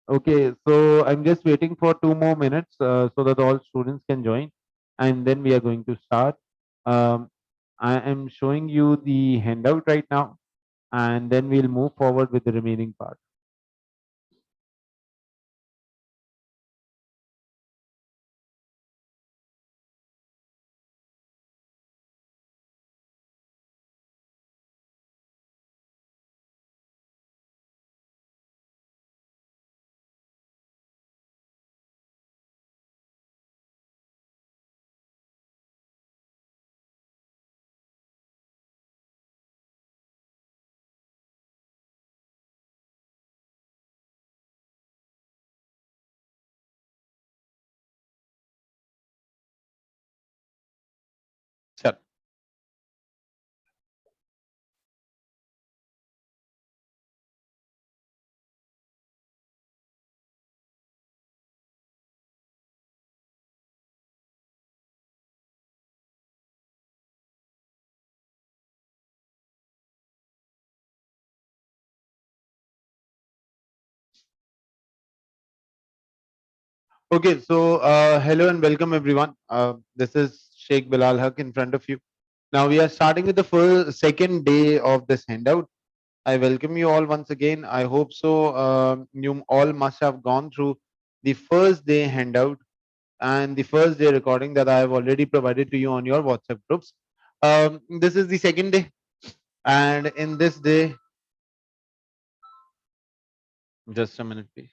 Okay, so I'm just waiting for 2 more minutes so that all students can join, and then we are going to start. Um, I am showing you the handout right now, and then we'll move forward with the remaining part. Sure. Okay, so hello and welcome everyone. This is Sheikh Bilal Haque in front of you. Now we are starting with the first second day of this handout. I welcome you all once again. I hope so. You all must have gone through the first day handout and the first day recording that I have already provided to you on your WhatsApp groups. This is the second day, and in this day, just a minute, please.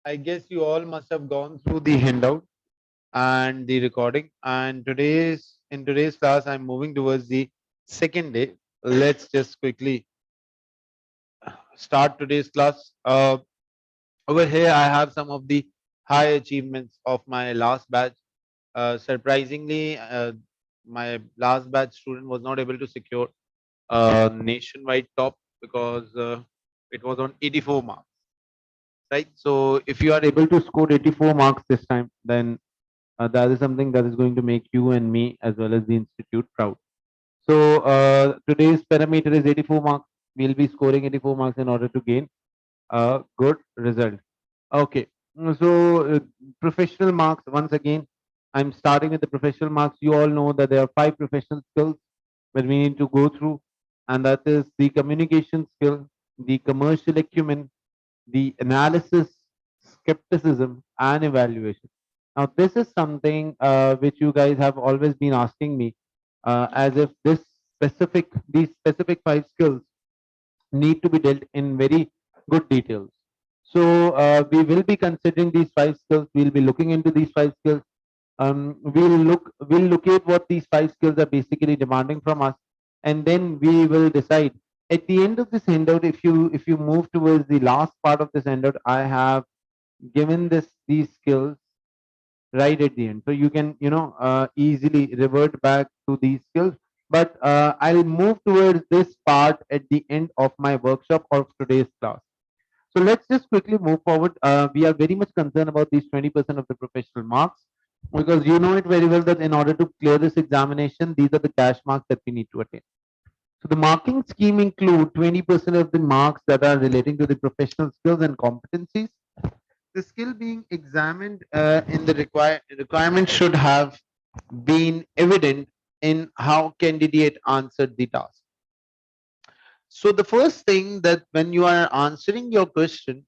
I guess you all must have gone through the handout and the recording. And today's class, I'm moving towards the second day. Let's just quickly start today's class. Over here, I have some of the high achievements of my last batch. Surprisingly, my last batch student was not able to secure nationwide top because it was on 84 marks, right? So if you are able to score 84 marks this time, then that is something that is going to make you and me as well as the institute proud. So today's parameter is 84 marks. We'll be scoring 84 marks in order to gain a good result. Okay. So professional marks, once again, I'm starting with the professional marks. You all know that there are 5 professional skills that we need to go through, and that is the communication skill, the commercial acumen, the analysis, skepticism, and evaluation. Now, this is something which you guys have always been asking me, as if these specific 5 skills need to be dealt in very good details. So we will be considering these 5 skills. We'll be looking into these 5 skills. We'll look at what these 5 skills are basically demanding from us, and then we will decide. At the end of this handout, if you move towards the last part of this handout, I have given these skills right at the end, so you can easily revert back to these skills. But I'll move towards this part at the end of my workshop of today's class. So let's just quickly move forward. We are very much concerned about these 20% of the professional marks, because you know it very well that in order to clear this examination, these are the cash marks that we need to attain. So the marking scheme include 20% of the marks that are relating to the professional skills and competencies. The skill being examined in the requirement should have been evident in how candidate answered the task. So the first thing that when you are answering your question,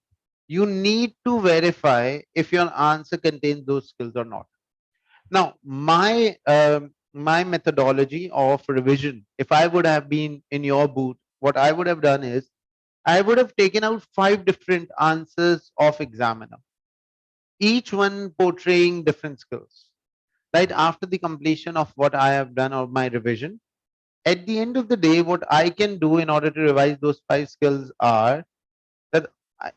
you need to verify if your answer contains those skills or not. Now, my methodology of revision, if I would have been in your booth, what I would have done is I would have taken out 5 different answers of examiner, each one portraying different skills. Right after the completion of what I have done or my revision, at the end of the day, what I can do in order to revise those 5 skills are that I,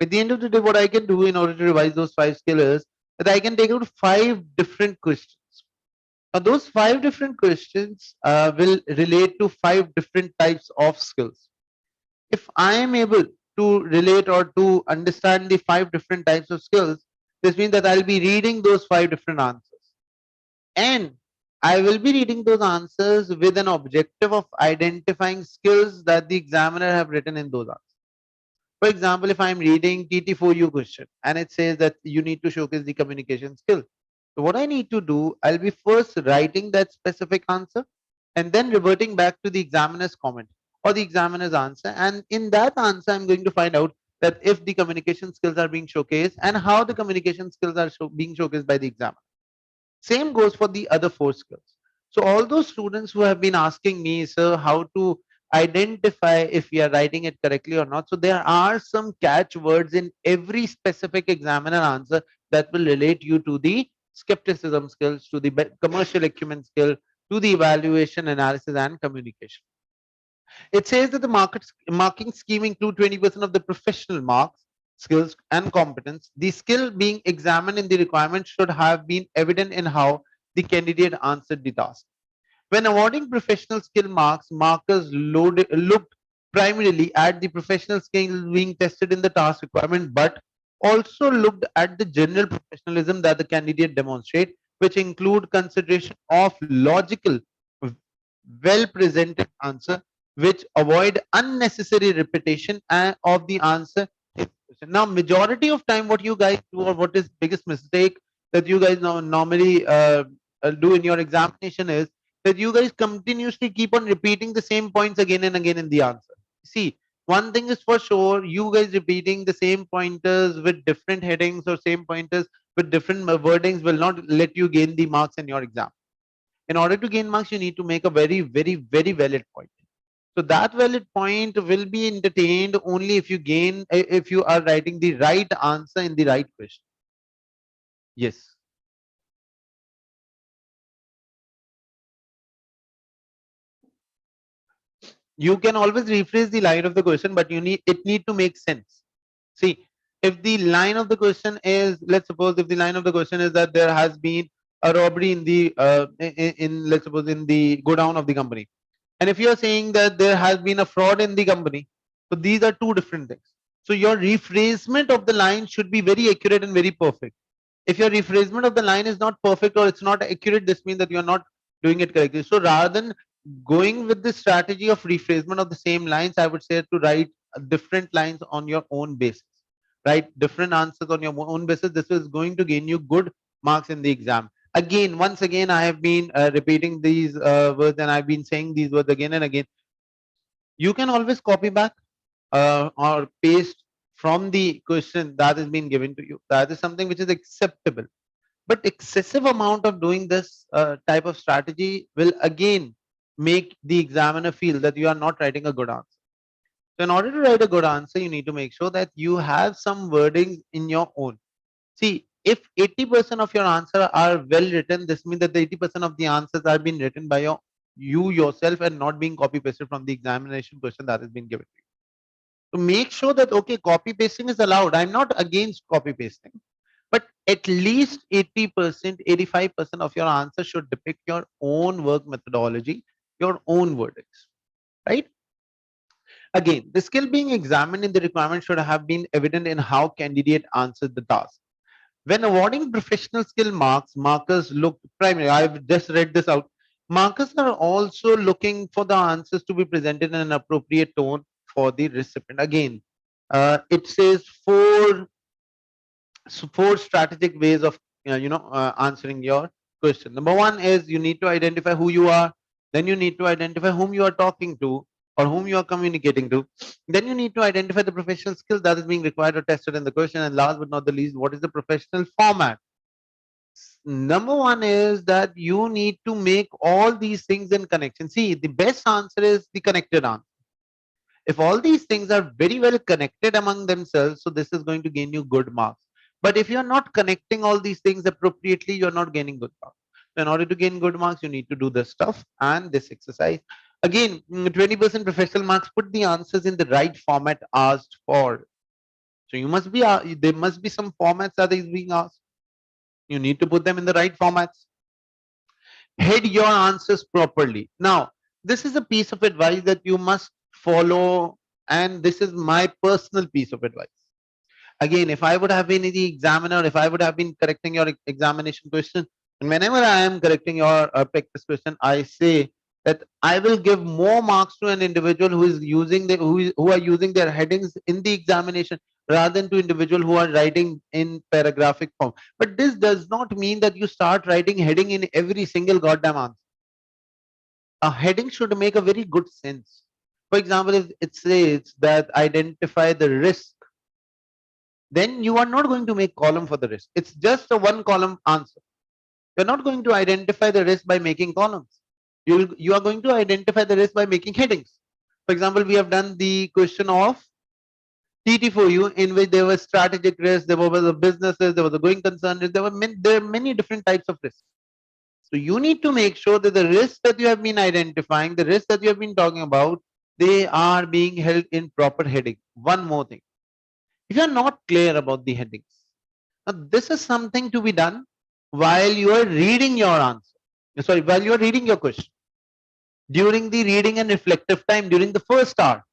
at the end of the day, what I can do in order to revise those 5 skills is that I can take out 5 different questions. Now, those 5 different questions will relate to 5 different types of skills. If I am able to relate or to understand the 5 different types of skills, this means that I'll be reading those 5 different answers. And I will be reading those answers with an objective of identifying skills that the examiner have written in those answers. For example, if I'm reading TT4U question and it says that you need to showcase the communication skill. So what I need to do, I'll be first writing that specific answer and then reverting back to the examiner's comment or the examiner's answer. And in that answer, I'm going to find out that if the communication skills are being showcased and how the communication skills are being showcased by the examiner. Same goes for the other 4 skills. So all those students who have been asking me, sir, how to identify if we are writing it correctly or not. So there are some catchwords in every specific examiner answer that will relate you to the skepticism skills, to the commercial acumen skill, to the evaluation, analysis, and communication. It says that the marking scheme include 20% of the professional marks, skills, and competence. The skill being examined in the requirement should have been evident in how the candidate answered the task. When awarding professional skill marks, markers looked primarily at the professional skills being tested in the task requirement, but also looked at the general professionalism that the candidate demonstrate, which include consideration of logical, well presented answer, which avoid unnecessary repetition of the answer. Now, majority of time, what you guys do or what is biggest mistake that you guys normally do in your examination is that you guys continuously keep on repeating the same points again and again in the answer. See, one thing is for sure, you guys repeating the same pointers with different headings or same pointers with different wordings will not let you gain the marks in your exam. In order to gain marks, you need to make a very, very, very valid point. So that valid point will be entertained only if you gain, if you are writing the right answer in the right question. Yes. You can always rephrase the line of the question, but it need to make sense. See, if the line of the question is, let's suppose if the line of the question is that there has been a robbery in the in let's suppose in the go down of the company, and if you are saying that there has been a fraud in the company, so these are 2 different things. So your rephrasement of the line should be very accurate and very perfect. If your rephrasement of the line is not perfect or it's not accurate, this means that you're not doing it correctly. So rather than going with the strategy of rephrasement of the same lines, I would say to write different lines on your own basis. Write different answers on your own basis. This is going to gain you good marks in the exam. Again, once again, I have been repeating these words and I've been saying these words again and again. You can always copy back or paste from the question that has been given to you. That is something which is acceptable. But excessive amount of doing this type of strategy will again make the examiner feel that you are not writing a good answer. So in order to write a good answer, you need to make sure that you have some wordings in your own. See, if 80% of your answer are well written, this means that the 80% of the answers are being written by you yourself and not being copy pasted from the examination question that has been given to you. So make sure that okay, copy pasting is allowed. I'm not against copy pasting, but at least 80%, 85% of your answer should depict your own work methodology, your own verdicts, right? Again, the skill being examined in the requirement should have been evident in how candidate answered the task. When awarding professional skill marks, markers look primary. I've just read this out. Markers are also looking for the answers to be presented in an appropriate tone for the recipient. Again, it says four strategic ways of answering your question. Number one is you need to identify who you are. Then you need to identify whom you are talking to. or whom you are communicating to. Then you need to identify the professional skill that is being required or tested in the question. And last but not the least, what is the professional format? Number one is that you need to make all these things in connection. See, the best answer is the connected answer. If all these things are very well connected among themselves, so this is going to gain you good marks. But if you're not connecting all these things appropriately, you're not gaining good marks. So in order to gain good marks, you need to do this stuff and this exercise. Again, 20% professional marks, put the answers in the right format asked for. So you must be, there must be some formats that is being asked. You need to put them in the right formats. Head your answers properly. Now, this is a piece of advice that you must follow, and this is my personal piece of advice. Again, if I would have been the examiner, if I would have been correcting your examination question, and whenever I am correcting your practice question, I say that I will give more marks to an individual who is using the who are using their headings in the examination rather than to individual who are writing in paragraphic form. But this does not mean that you start writing heading in every single goddamn answer. A heading should make a very good sense. For example, if it says that identify the risk, then you are not going to make column for the risk. It's just a one column answer. You're not going to identify the risk by making columns. You are going to identify the risk by making headings. For example, we have done the question of TT for you, in which there was strategic risk, there were the businesses, there was the going concern risk, there are many different types of risks. So you need to make sure that the risks that you have been identifying, the risks that you have been talking about, they are being held in proper heading. One more thing. If you are not clear about the headings, now this is something to be done while you are reading your answer. Sorry, while you are reading your question. During the reading and reflective time, during the first hour.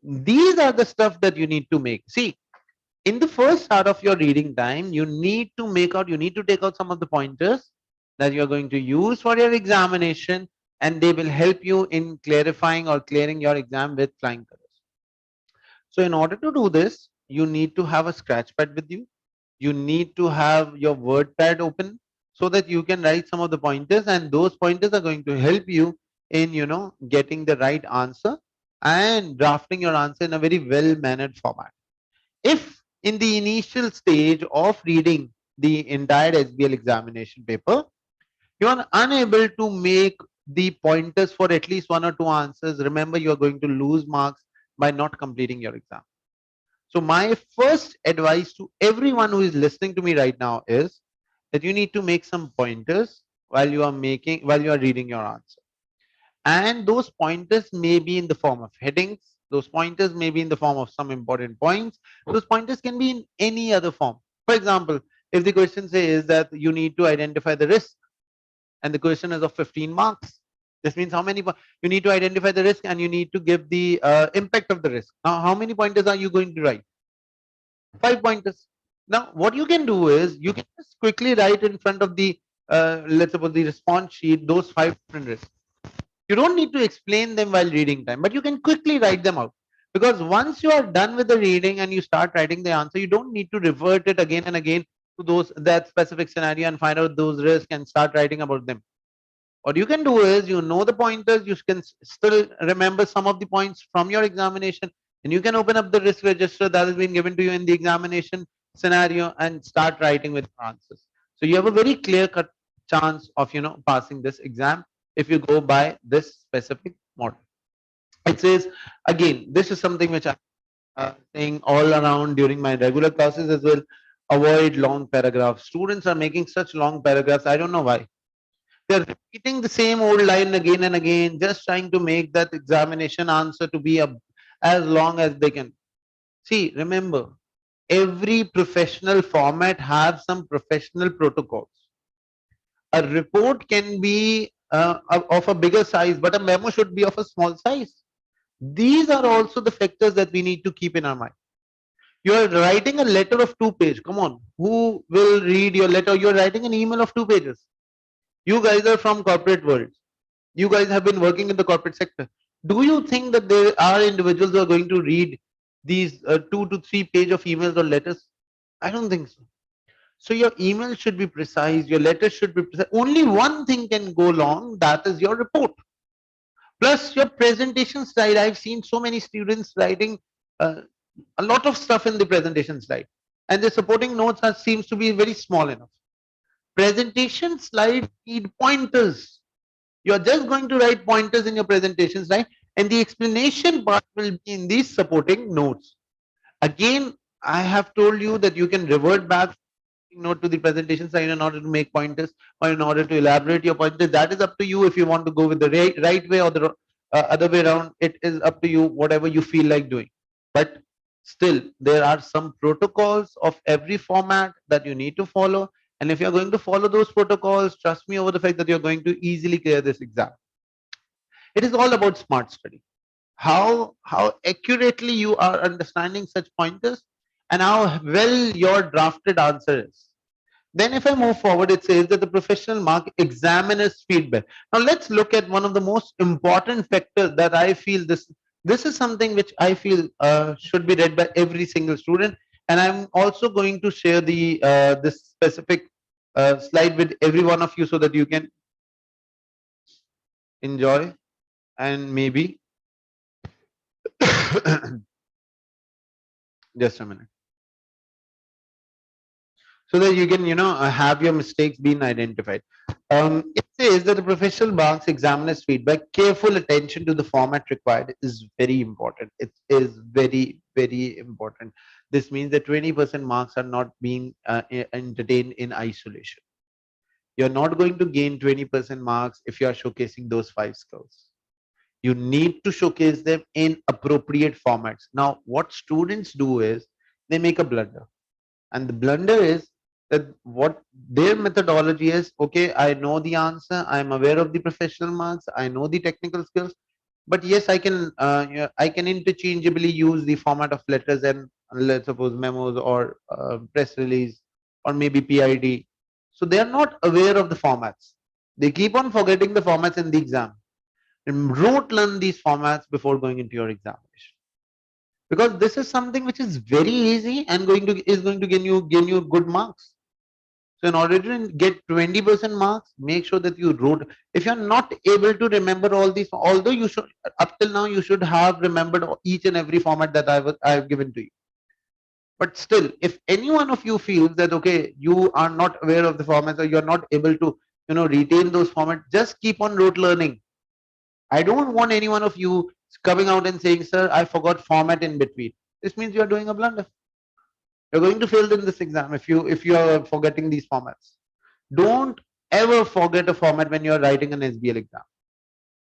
These are the stuff that you need to make. See, in the first hour of your reading time, you need to take out some of the pointers that you're going to use for your examination, and they will help you in clarifying or clearing your exam with flying colors. So in order to do this, you need to have a scratch pad with you. You need to have your word pad open so that you can write some of the pointers, and those pointers are going to help you in getting the right answer and drafting your answer in a very well mannered format. If in the initial stage of reading the entire SBL examination paper, you are unable to make the pointers for at least one or two answers, remember you are going to lose marks by not completing your exam. So my first advice to everyone who is listening to me right now is that you need to make some pointers while you are reading your answer. And those pointers may be in the form of headings, those pointers may be in the form of some important points, those pointers can be in any other form. For example, if the question says that you need to identify the risk and the question is of 15 marks, this means how many you need to identify the risk and you need to give the impact of the risk. Now how many pointers are you going to write? 5 pointers. Now what you can do is you can just quickly write in front of the let's suppose the response sheet those 5 different risks. You don't need to explain them while reading time, but you can quickly write them out. Because once you are done with the reading and you start writing the answer, you don't need to revert it again and again to that specific scenario and find out those risks and start writing about them. What you can do is you know the pointers, you can still remember some of the points from your examination, and you can open up the risk register that has been given to you in the examination scenario and start writing with answers. So you have a very clear cut chance of passing this exam if you go by this specific model. It says, again, this is something which I'm saying all around during my regular classes as well. Avoid long paragraphs. Students are making such long paragraphs. I don't know why. They're repeating the same old line again and again, just trying to make that examination answer to be as long as they can. See, remember, every professional format has some professional protocols. A report can be of a bigger size, but a memo should be of a small size. These are also the factors that we need to keep in our mind. You are writing a letter of 2 pages. Come on, who will read your letter? You're writing an email of 2 pages. You guys are from corporate world. You guys have been working in the corporate sector. Do you think that there are individuals who are going to read these 2 to 3 pages of emails or letters? I don't think so. So your email should be precise, your letter should be precise. Only one thing can go long, that is your report. Plus your presentation slide. I've seen so many students writing uh, a lot of stuff in the presentation slide, and the supporting notes are seems to be very small enough. Presentation slide need pointers. You're just going to write pointers in your presentation slide, and the explanation part will be in these supporting notes. Again, I have told you that you can revert back note to the presentation slide in order to make pointers or in order to elaborate your pointers. That is up to you if you want to go with the right way or the other way around. It is up to you, whatever you feel like doing. But still, there are some protocols of every format that you need to follow. And if you're going to follow those protocols, trust me over the fact that you're going to easily clear this exam. It is all about smart study. How accurately you are understanding such pointers and how well your drafted answer is. Then if I move forward, it says that the professional mark examiner's feedback. Now let's look at one of the most important factors that I feel this is something which I feel should be read by every single student. And I'm also going to share the this specific slide with every one of you so that you can enjoy and maybe just a minute. So that you can have your mistakes being identified. It says that the professional marks examiner's feedback, careful attention to the format required is very important. It is very important. This means that 20% marks are not being entertained in isolation. You're not going to gain 20% marks if you are showcasing those 5 skills. You need to showcase them in appropriate formats. Now what students do is they make a blunder, and the blunder is that what their methodology is. Okay, I know the answer, I'm aware of the professional marks, I know the technical skills, but yes, I can I can interchangeably use the format of letters and let's suppose memos or press release or maybe PID. So they are not aware of the formats. They keep on forgetting the formats in the exam, and rote learn these formats before going into your examination, because this is something which is very easy and going to gain you good marks. So in order to get 20% marks, make sure that you wrote. If you're not able to remember all these, although you should up till now you should have remembered each and every format that I have given to you. But still, if any one of you feels that okay, you are not aware of the formats or you're not able to retain those formats, just keep on rote learning. I don't want any one of you coming out and saying, sir, I forgot format in between. This means you're doing a blunder. You're going to fail in this exam if you are forgetting these formats. Don't ever forget a format when you're writing an SBL exam.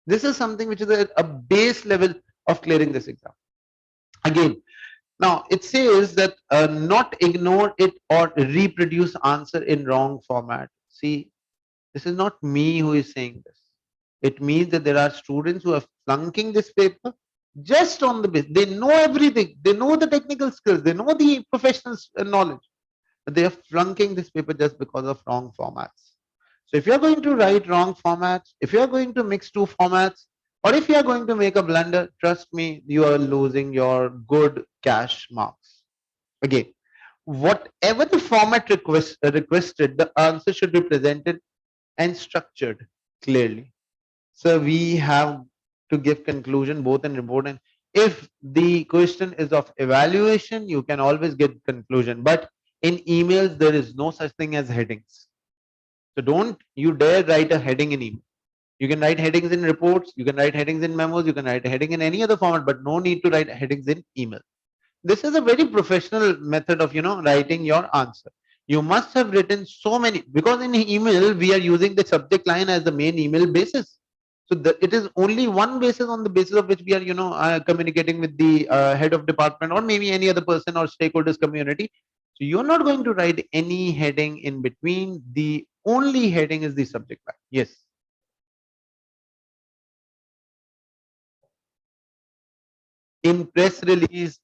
This is something which is a base level of clearing this exam. Again, now it says that not ignore it or reproduce answer in wrong format. See, this is not me who is saying this. It means that there are students who are flunking this paper just on the base. They know everything. They know the technical skills. They know the professional knowledge. But they are flunking this paper just because of wrong formats. So if you're going to write wrong formats, if you're going to mix two formats, or if you're going to make a blunder, trust me, you are losing your good cash marks. Again, whatever the format requested, the answer should be presented and structured clearly. So we have to give conclusion both in report, and if the question is of evaluation, you can always get conclusion. But in emails, there is no such thing as headings. So don't you dare write a heading in email. You can write headings in reports, you can write headings in memos, you can write a heading in any other format, but no need to write headings in email. This is a very professional method of writing your answer. You must have written so many, because in email we are using the subject line as the main email basis. So it is only one basis, on the basis of which we are communicating with the head of department or maybe any other person or stakeholders community. So you're not going to write any heading in between. The only heading is the subject line. Yes. In press release,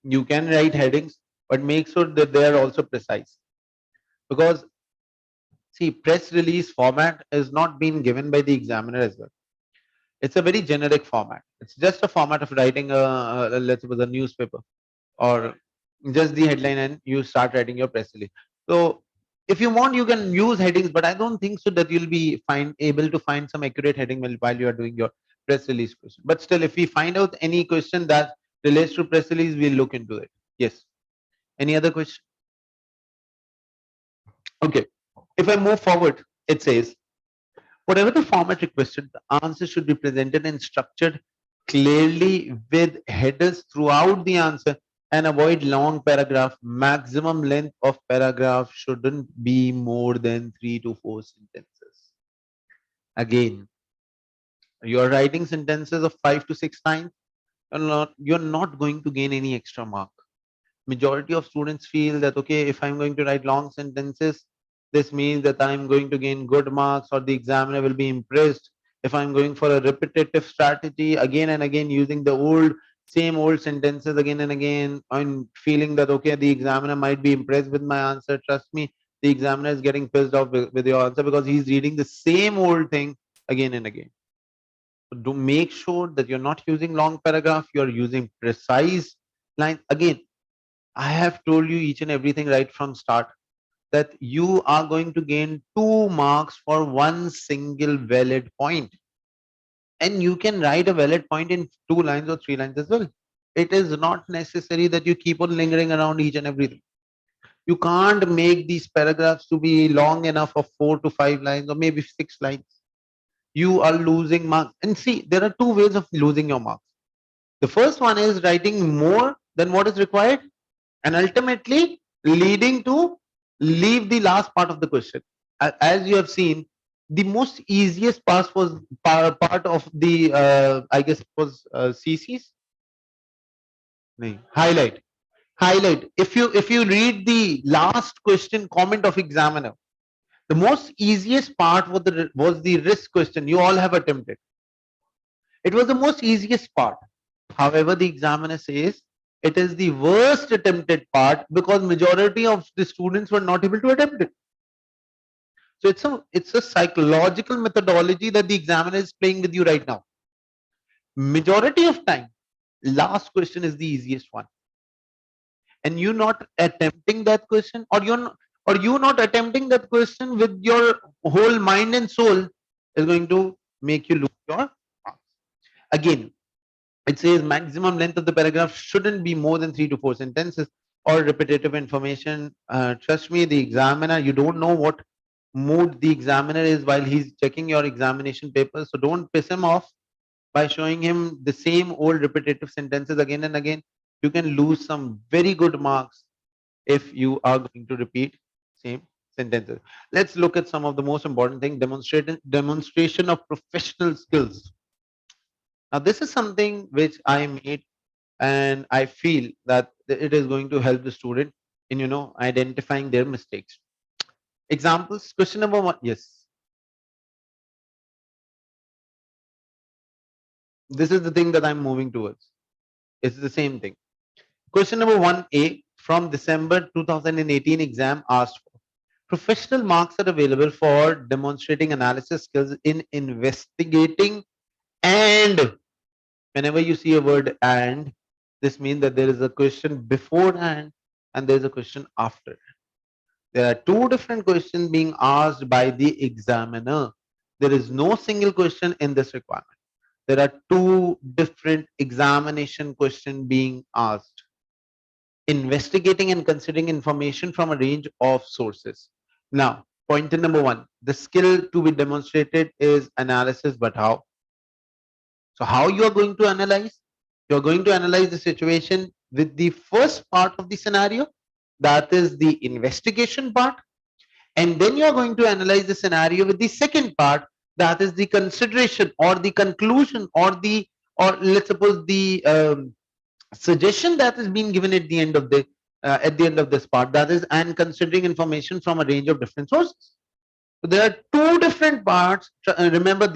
you can write headings, but make sure that they are also precise, because see, press release format is not being given by the examiner as well. It's a very generic format. It's just a format of writing let's suppose a newspaper, or just the headline, and you start writing your press release. So if you want, you can use headings, but I don't think so that you'll be able to find some accurate heading while you are doing your press release question. But still, if we find out any question that relates to press release, we'll look into it. Yes. Any other question? Okay. If I move forward, it says, whatever the format requested, the answer should be presented and structured clearly with headers throughout the answer and avoid long paragraph. Maximum length of paragraph shouldn't be more than 3 to 4 sentences. Again, you're writing sentences of 5 to 6 lines, you're not going to gain any extra mark. Majority of students feel that, okay, if I'm going to write long sentences, this means that I'm going to gain good marks or the examiner will be impressed. If I'm going for a repetitive strategy again and again using the same old sentences again and again, I'm feeling that, okay, the examiner might be impressed with my answer. Trust me, the examiner is getting pissed off with your answer because he's reading the same old thing again and again. So do make sure that you're not using long paragraph, you're using precise lines. Again, I have told you each and everything right from start that you are going to gain 2 marks for one single valid point. And you can write a valid point in 2 lines or 3 lines as well. It is not necessary that you keep on lingering around each and everything. You can't make these paragraphs to be long enough of 4 to 5 lines or maybe 6 lines. You are losing marks. And see, there are 2 ways of losing your marks. The first one is writing more than what is required and ultimately leading to leave the last part of the question. As you have seen, the most easiest part of the I guess it was CCs. No, highlight. If you read the last question comment of examiner, the most easiest part was the risk question. You all have attempted. It was the most easiest part. However, the examiner says it is the worst attempted part because majority of the students were not able to attempt it. So it's a psychological methodology that the examiner is playing with you right now. Majority of time, last question is the easiest one, and you not attempting that question, or you not attempting that question with your whole mind and soul is going to make you lose your marks. Again, it says maximum length of the paragraph shouldn't be more than 3 to 4 sentences or repetitive information. Trust me, the examiner, you don't know what mood the examiner is while he's checking your examination paper. So don't piss him off by showing him the same old repetitive sentences again and again. You can lose some very good marks if you are going to repeat same sentences. Let's look at some of the most important thing: demonstration of professional skills. Now, this is something which I made, and I feel that it is going to help the student in identifying their mistakes. Examples. Question number 1. Yes, this is the thing that I'm moving towards. It's the same thing. Question number 1A from December 2018 exam asked for professional marks are available for demonstrating analysis skills in investigating, and whenever you see a word and, this means that there is a question before and there is a question after. There are 2 different questions being asked by the examiner. There is no single question in this requirement. There are 2 different examination questions being asked. Investigating and considering information from a range of sources. Now, pointer number 1, the skill to be demonstrated is analysis, but how? So how you are going to analyze? You are going to analyze the situation with the first part of the scenario, that is the investigation part, and then you are going to analyze the scenario with the second part, that is the consideration or the conclusion or let's suppose the suggestion that is being given at the end of this part, that is, and considering information from a range of different sources. So there are 2 different parts. Remember,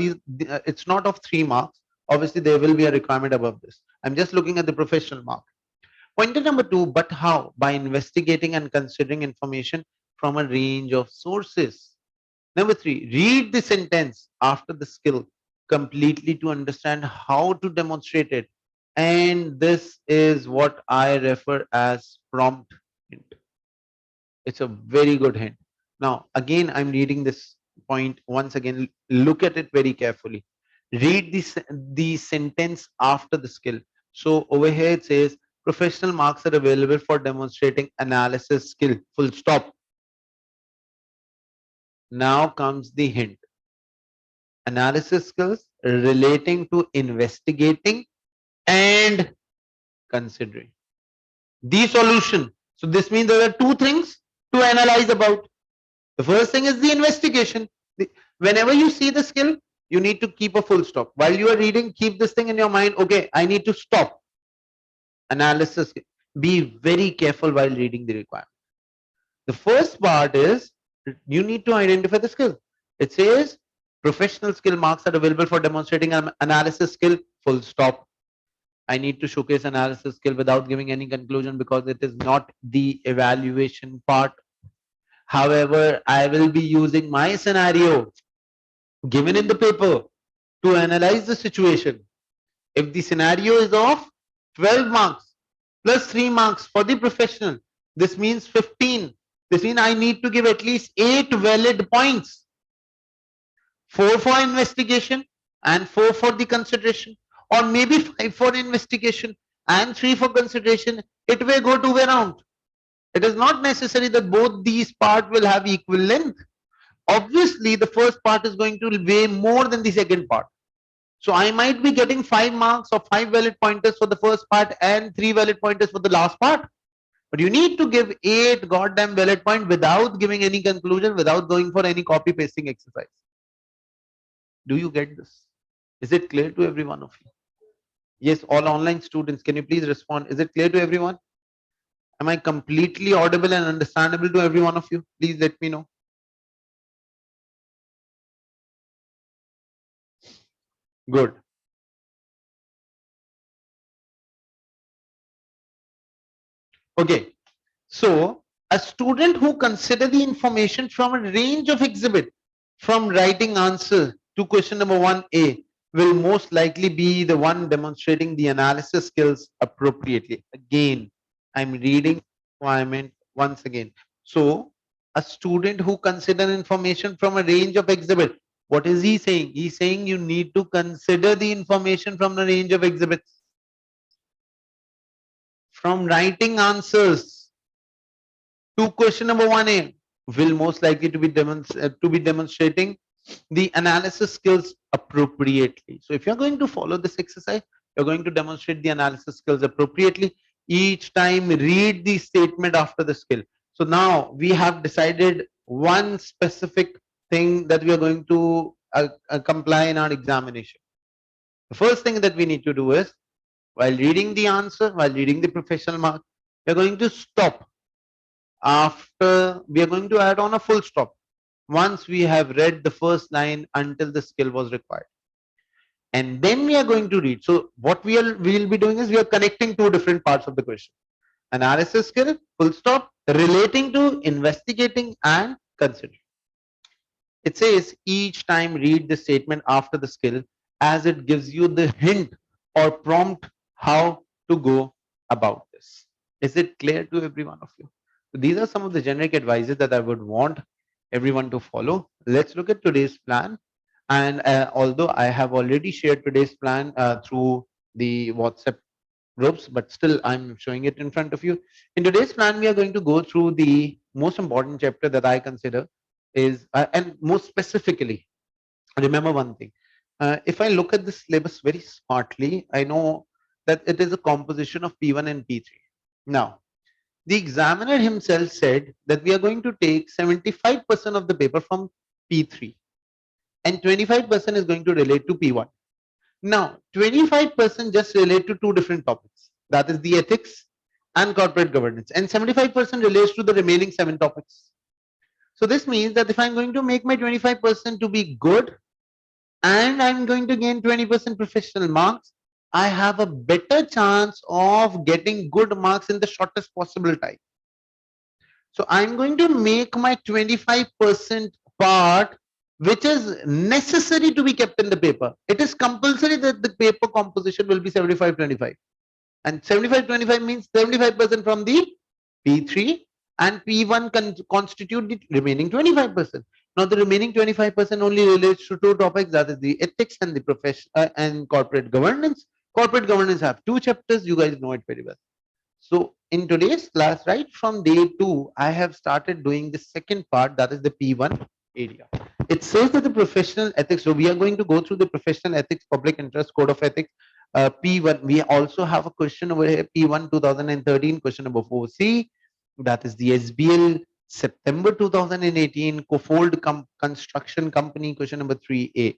it's not of 3 marks. Obviously, there will be a requirement above this. I'm just looking at the professional mark. Pointer number 2, but how? By investigating and considering information from a range of sources. Number 3, read the sentence after the skill completely to understand how to demonstrate it. And this is what I refer as prompt hint. It's a very good hint. Now, again, I'm reading this point once again. Look at it very carefully. Read the sentence after the skill. So over here it says professional marks are available for demonstrating analysis skill. Full stop. Now comes the hint. Analysis skills relating to investigating and considering the solution. So this means there are two things to analyze about. The first thing is the investigation. Whenever you see the skill, you need to keep a full stop. While you are reading, keep this thing in your mind. Okay, I need to stop. Analysis. Be very careful while reading the requirement. The first part is you need to identify the skill. It says professional skill marks are available for demonstrating an analysis skill. Full stop. I need to showcase analysis skill without giving any conclusion because it is not the evaluation part. However, I will be using my scenario given in the paper to analyze the situation. If the scenario is of 12 marks plus 3 marks for the professional, this means 15. This means I need to give at least 8 valid points. 4 for investigation and 4 for the consideration, or maybe 5 for investigation and 3 for consideration. It may go to way around. It is not necessary that both these parts will have equal length. Obviously, the first part is going to weigh more than the second part. So I might be getting 5 marks or 5 valid pointers for the first part and 3 valid pointers for the last part. But you need to give 8 goddamn valid points without giving any conclusion, without going for any copy pasting exercise. Do you get this? Is it clear to every one of you? Yes, all online students, can you please respond? Is it clear to everyone? Am I completely audible and understandable to every one of you? Please let me know. Good. Okay. So a student who consider the information from a range of exhibit from writing answer to question number 1A will most likely be the one demonstrating the analysis skills appropriately. Again, I'm reading requirement once again. So a student who consider information from a range of exhibit, what is he saying? He's saying you need to consider the information from the range of exhibits. From writing answers to question number 1A will most likely to be demonstrating the analysis skills appropriately. So if you're going to follow this exercise, you're going to demonstrate the analysis skills appropriately. Each time read the statement after the skill. So now we have decided one specific thing that we are going to comply in our examination. The first thing that we need to do is, while reading the answer, while reading the professional mark, we're going to stop. After, we are going to add on a full stop once we have read the first line until the skill was required, and then we are going to read. So what we will be doing is we are connecting two different parts of the question: analysis skill, full stop, relating to investigating and considering. It says each time read the statement after the skill as it gives you the hint or prompt how to go about this. Is it clear to every one of you? So these are some of the generic advices that I would want everyone to follow. Let's look at today's plan. And although I have already shared today's plan through the WhatsApp groups, but still I'm showing it in front of you. In today's plan, we are going to go through the most important chapter that I consider is, and most specifically, remember one thing. If I look at the syllabus very smartly, I know that it is a composition of P1 and P3. Now, the examiner himself said that we are going to take 75% of the paper from P3 and 25% is going to relate to P1. Now, 25% just relate to two different topics. That is the ethics and corporate governance, and 75% relates to the remaining 7 topics. So this means that if I'm going to make my 25% to be good and I'm going to gain 20% professional marks, I have a better chance of getting good marks in the shortest possible time. So I'm going to make my 25% part which is necessary to be kept in the paper. It is compulsory that the paper composition will be 75-25. And 75-25 means 75% from the P3 and P1 constitute the remaining 25%. Now the remaining 25% only relates to two topics, that is the ethics and the profession and corporate governance. Corporate governance have two chapters, you guys know it very well. So in today's class, right from day 2, I have started doing the second part, that is the P1 area. It says that the professional ethics, so we are going to go through the professional ethics, public interest, code of ethics, P1. We also have a question over here, P1 2013, question number 4C, that is the SBL September 2018, Cofold Construction Company, question number 3A.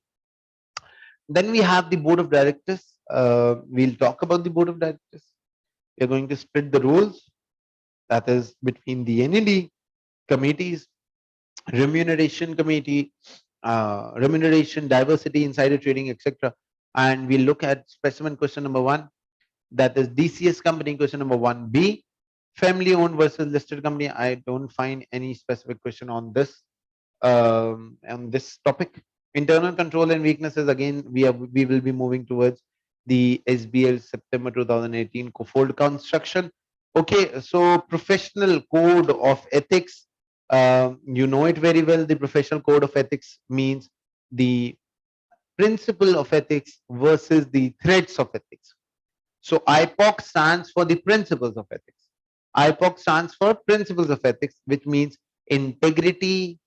Then we have the board of directors. We'll talk about the board of directors. We're going to split the roles, that is between the NED committees, remuneration committee, remuneration, diversity, insider trading, etc. And we look at specimen question number 1, that is DCS company, question number 1B, family owned versus listed company. I don't find any specific question on this topic. Internal control and weaknesses, again we will be moving towards the SBL September 2018 Cofold construction. Okay, so professional code of ethics, you know it very well. The professional code of ethics means the principle of ethics versus the threats of ethics. So IPOC stands for the principles of ethics. IPOC stands for principles of ethics, which means integrity,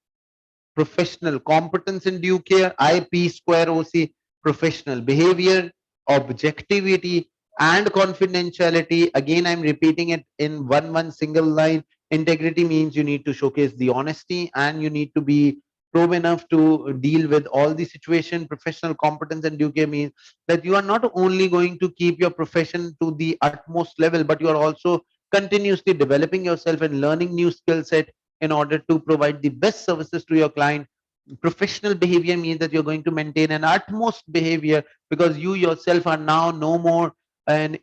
professional competence and due care, IP square OC, professional behavior, objectivity, and confidentiality. Again, I'm repeating it in one single line. Integrity means you need to showcase the honesty and you need to be probe enough to deal with all the situation. Professional competence and due care means that you are not only going to keep your profession to the utmost level, but you are also continuously developing yourself and learning new skill set in order to provide the best services to your client. Professional behavior means that you're going to maintain an utmost behavior because you yourself are now no more an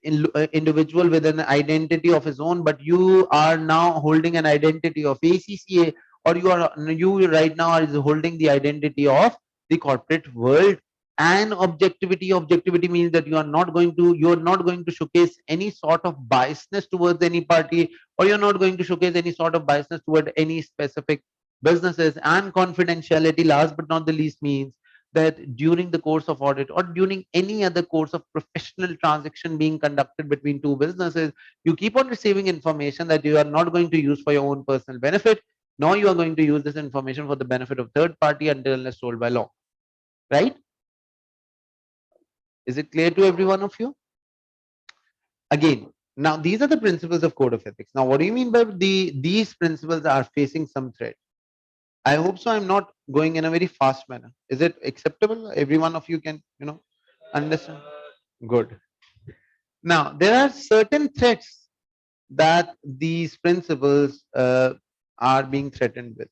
individual with an identity of his own, but you are now holding an identity of ACCA, or you right now are holding the identity of the corporate world. And objectivity means that you're not going to showcase any sort of biasness towards any party, or you're not going to showcase any sort of biasness toward any specific businesses. And confidentiality, last but not the least, means that during the course of audit or during any other course of professional transaction being conducted between two businesses, you keep on receiving information that you are not going to use for your own personal benefit, nor you are going to use this information for the benefit of third party until unless told by law. Right? Is it clear to every one of you? Again, now these are the principles of code of ethics. Now, what do you mean by these principles are facing some threat? I hope so. I'm not going in a very fast manner. Is it acceptable? Every one of you can, understand. Good. Now, there are certain threats that these principles are being threatened with.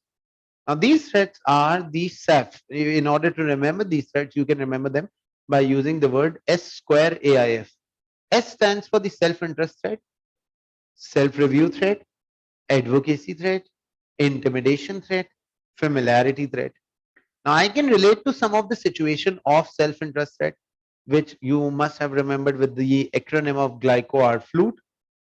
Now, these threats are the SAF. In order to remember these threats, you can remember them by using the word S square AIF. S stands for the self-interest threat, self-review threat, advocacy threat, intimidation threat, familiarity threat. Now, I can relate to some of the situation of self-interest threat, which you must have remembered with the acronym of GLICO or flute,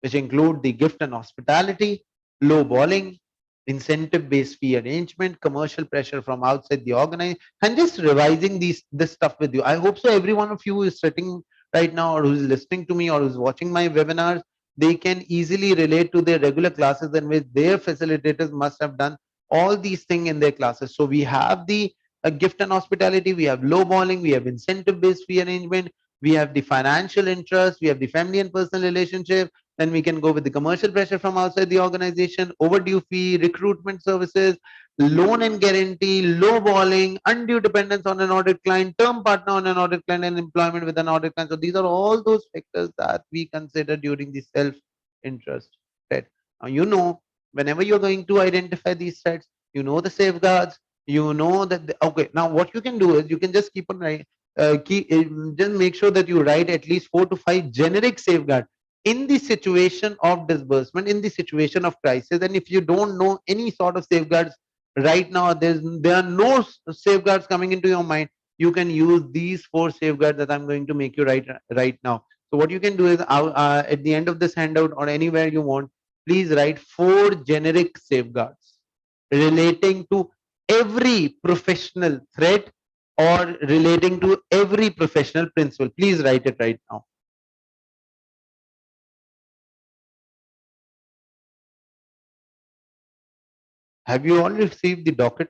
which include the gift and hospitality, low balling, incentive-based fee arrangement, commercial pressure from outside the organization, and just revising this stuff with you. I hope so. Every one of you is sitting right now, or who's listening to me, or who's watching my webinars, they can easily relate to their regular classes in which their facilitators must have done all these things in their classes. So we have the gift and hospitality, we have low balling, we have incentive-based fee arrangement, we have the financial interest, we have the family and personal relationship. Then we can go with the commercial pressure from outside the organization, overdue fee, recruitment services, loan and guarantee, low balling, undue dependence on an audit client, term partner on an audit client, and employment with an audit client. So these are all those factors that we consider during the self-interest threat. Now, whenever you're going to identify these threats, you know the safeguards, you know that okay. Now what you can do is you can just keep on writing, just make sure that you write at least 4 to 5 generic safeguards in the situation of disbursement, in the situation of crisis. And if you don't know any sort of safeguards right now, there are no safeguards coming into your mind, you can use these 4 safeguards that I'm going to make you write right now. So what you can do is at the end of this handout or anywhere you want, please write 4 generic safeguards relating to every professional threat or relating to every professional principle. Please write it right now. Have you all received the docket?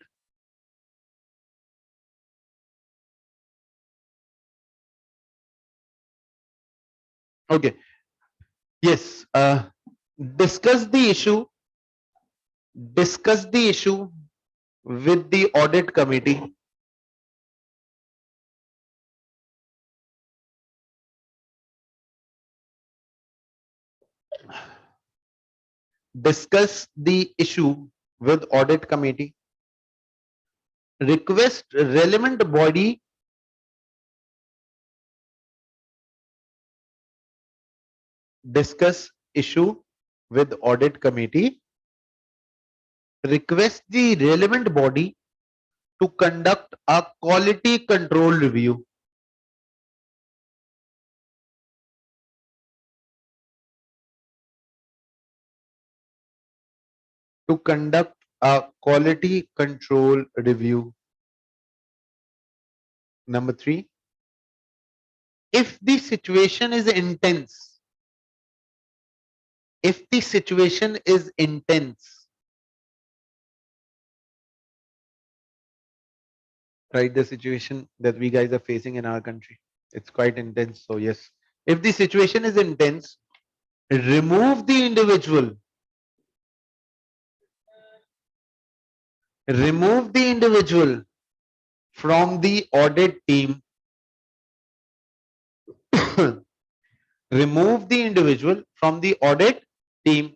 Okay. Yes. Discuss the issue. Discuss the issue with the audit committee. Discuss the issue with audit committee. Request relevant body discuss issue with audit committee. Request the relevant body to conduct a quality control review. To conduct a quality control review. Number 3, if the situation is intense, if the situation is intense, right, the situation that we guys are facing in our country, it's quite intense. So yes, if the situation is intense, remove the individual, remove the individual from the audit team. Remove the individual from the audit team.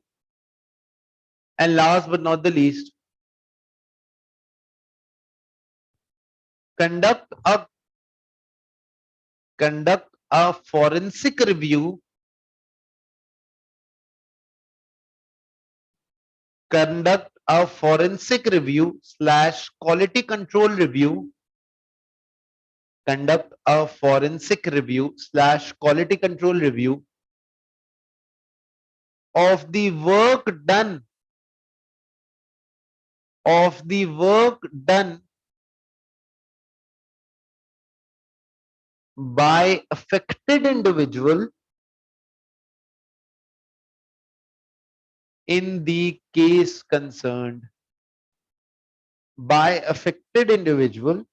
And last but not the least, conduct a forensic review. Conduct a forensic review slash quality control review. Conduct a forensic review slash quality control review of the work done, of the work done by affected individual in the case concerned. By affected individual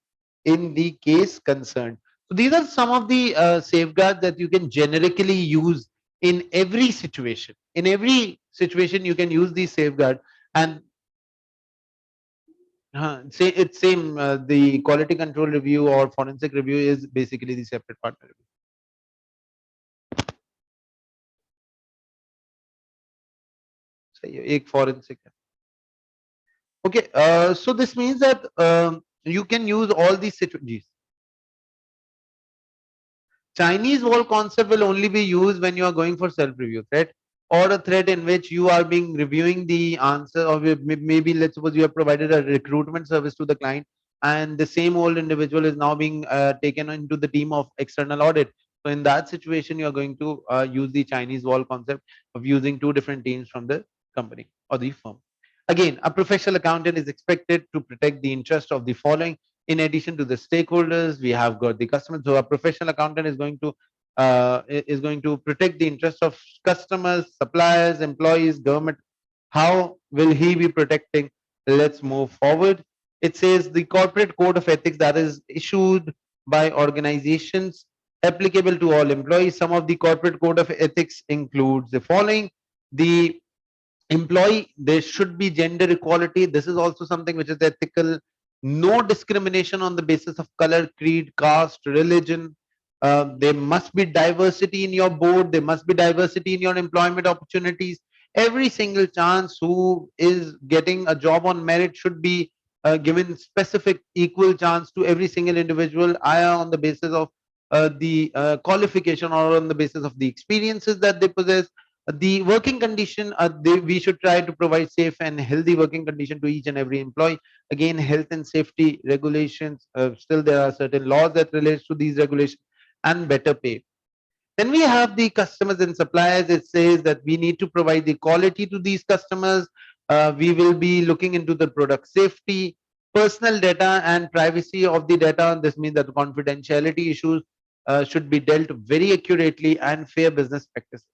in the case concerned. So these are some of the safeguards that you can generically use in every situation. In every situation, you can use these safeguard, and say it's same. The quality control review or forensic review is basically the separate partner review. So एक forensic. Okay, so this means that you can use all these situations. Chinese wall concept will only be used when you are going for self-review threat, or a threat in which you are being reviewing the answer, or maybe let's suppose you have provided a recruitment service to the client, and the same old individual is now being taken into the team of external audit. So in that situation, you are going to use the Chinese wall concept of using 2 different teams from the company or the firm. Again, a professional accountant is expected to protect the interest of the following. In addition to the stakeholders, we have got the customers. So a professional accountant is going to protect the interest of customers, suppliers, employees, government. How will he be protecting? Let's move forward. It says the corporate code of ethics that is issued by organizations applicable to all employees. Some of the corporate code of ethics includes the following: the employee, there should be gender equality. This is also something which is ethical. No discrimination on the basis of color, creed, caste, religion. There must be diversity in your board. There must be diversity in your employment opportunities. Every single chance who is getting a job on merit should be given specific equal chance to every single individual, either on the basis of the qualification or on the basis of the experiences that they possess. The working condition, we should try to provide safe and healthy working condition to each and every employee. Again, health and safety regulations, still there are certain laws that relates to these regulations, and better pay. Then we have the customers and suppliers. It says that we need to provide the quality to these customers. We will be looking into the product safety, personal data and privacy of the data. This means that confidentiality issues should be dealt very accurately, and fair business practices.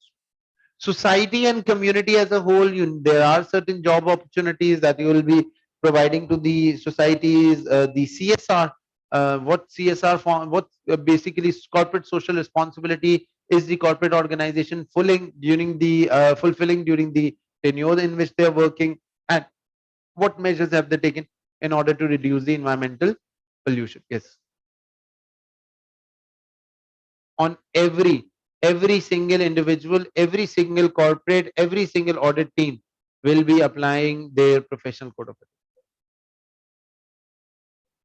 Society and community as a whole, there are certain job opportunities that you will be providing to the societies. The CSR, what CSR form, what basically corporate social responsibility is the corporate organization fulfilling during the tenure in which they are working, and what measures have they taken in order to reduce the environmental pollution. Yes, on every single individual, every single corporate, every single audit team will be applying their professional code of ethics.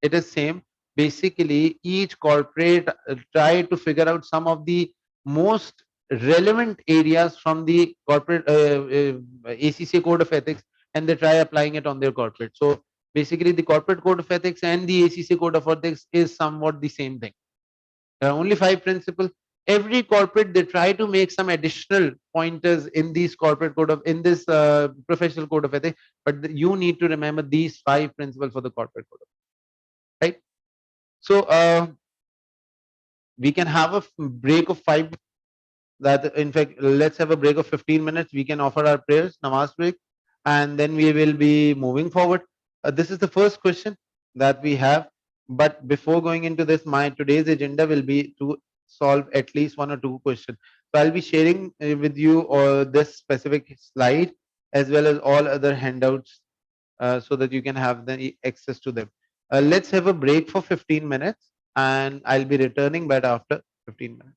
It is same. Basically, each corporate try to figure out some of the most relevant areas from the corporate ACC code of ethics, and they try applying it on their corporate. So basically, the corporate code of ethics and the ACC code of ethics is somewhat the same thing. There are only 5 principles. Every corporate, they try to make some additional pointers in these corporate code of in this professional code of ethics, but you need to remember these 5 principles for the corporate code of ethics, right? So we can have a break of 5. That in fact, let's have a break of 15 minutes. We can offer our prayers, namaz break, and then we will be moving forward. This is the first question that we have, but before going into this, my today's agenda will be to solve at least 1 or 2 questions. So I'll be sharing with you this specific slide as well as all other handouts, so that you can have the access to them. Let's have a break for 15 minutes, and I'll be returning back after 15 minutes.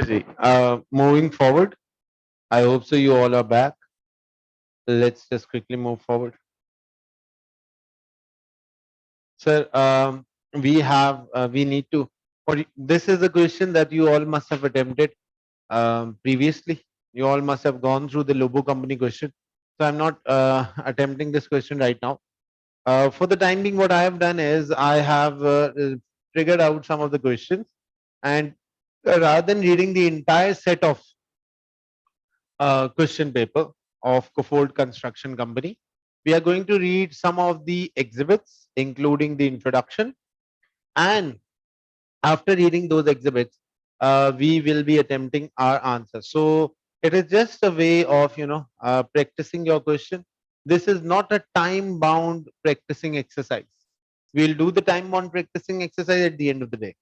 Ji, moving forward, I hope so. You all are back. Let's just quickly move forward. Sir, we need to. This is a question that you all must have attempted previously. You all must have gone through the Lobo company question. So I'm not attempting this question right now. For the time being, what I have done is I have triggered out some of the questions, and rather than reading the entire set of question paper of Cofold Construction Company, We are going to read some of the exhibits, including the introduction, and after reading those exhibits, we will be attempting our answer. So it is just a way of practicing your question. This is not a time bound practicing exercise. We'll do the time bound practicing exercise at the end of the day,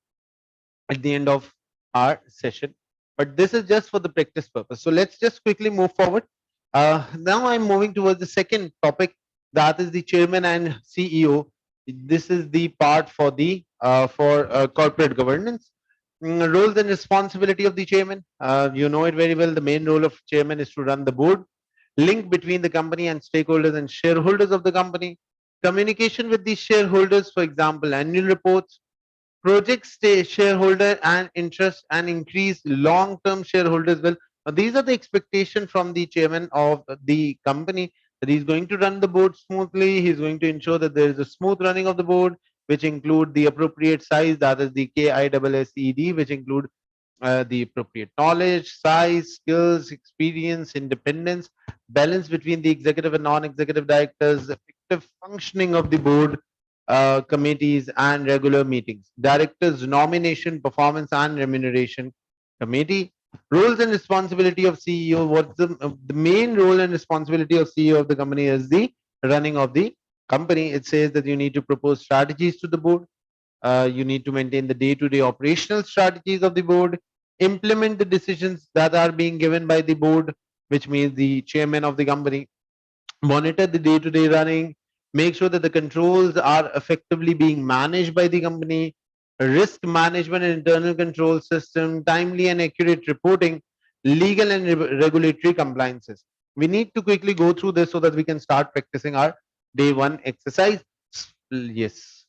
at the end of our session. But this is just for the practice purpose. So let's just quickly move forward. Now I'm moving towards the second topic, that is the chairman and CEO. This is the part for the for corporate governance. Roles and responsibility of the chairman. You know it very well. The main role of chairman is to run the board, link between the company and stakeholders and shareholders of the company, communication with the shareholders, for example, annual reports, project stay shareholder and interest, and increase long-term shareholders will. These are the expectation from the chairman of the company, that he's going to run the board smoothly. He's going to ensure that there is a smooth running of the board, which include the appropriate size, that is the KISSED, which include the appropriate knowledge, size, skills, experience, independence, balance between the executive and non-executive directors, effective functioning of the board, committees, and regular meetings. Directors' nomination, performance, and remuneration committee. Roles and responsibility of CEO. What's the main role and responsibility of CEO of the company is the running of the company. It says that you need to propose strategies to the board, you need to maintain the day-to-day operational strategies of the board, implement the decisions that are being given by the board, which means the chairman of the company, monitor the day-to-day running, make sure that the controls are effectively being managed by the company, risk management and internal control system, timely and accurate reporting, legal and regulatory compliances. We need to quickly go through this so that we can start practicing our day one exercise. Yes.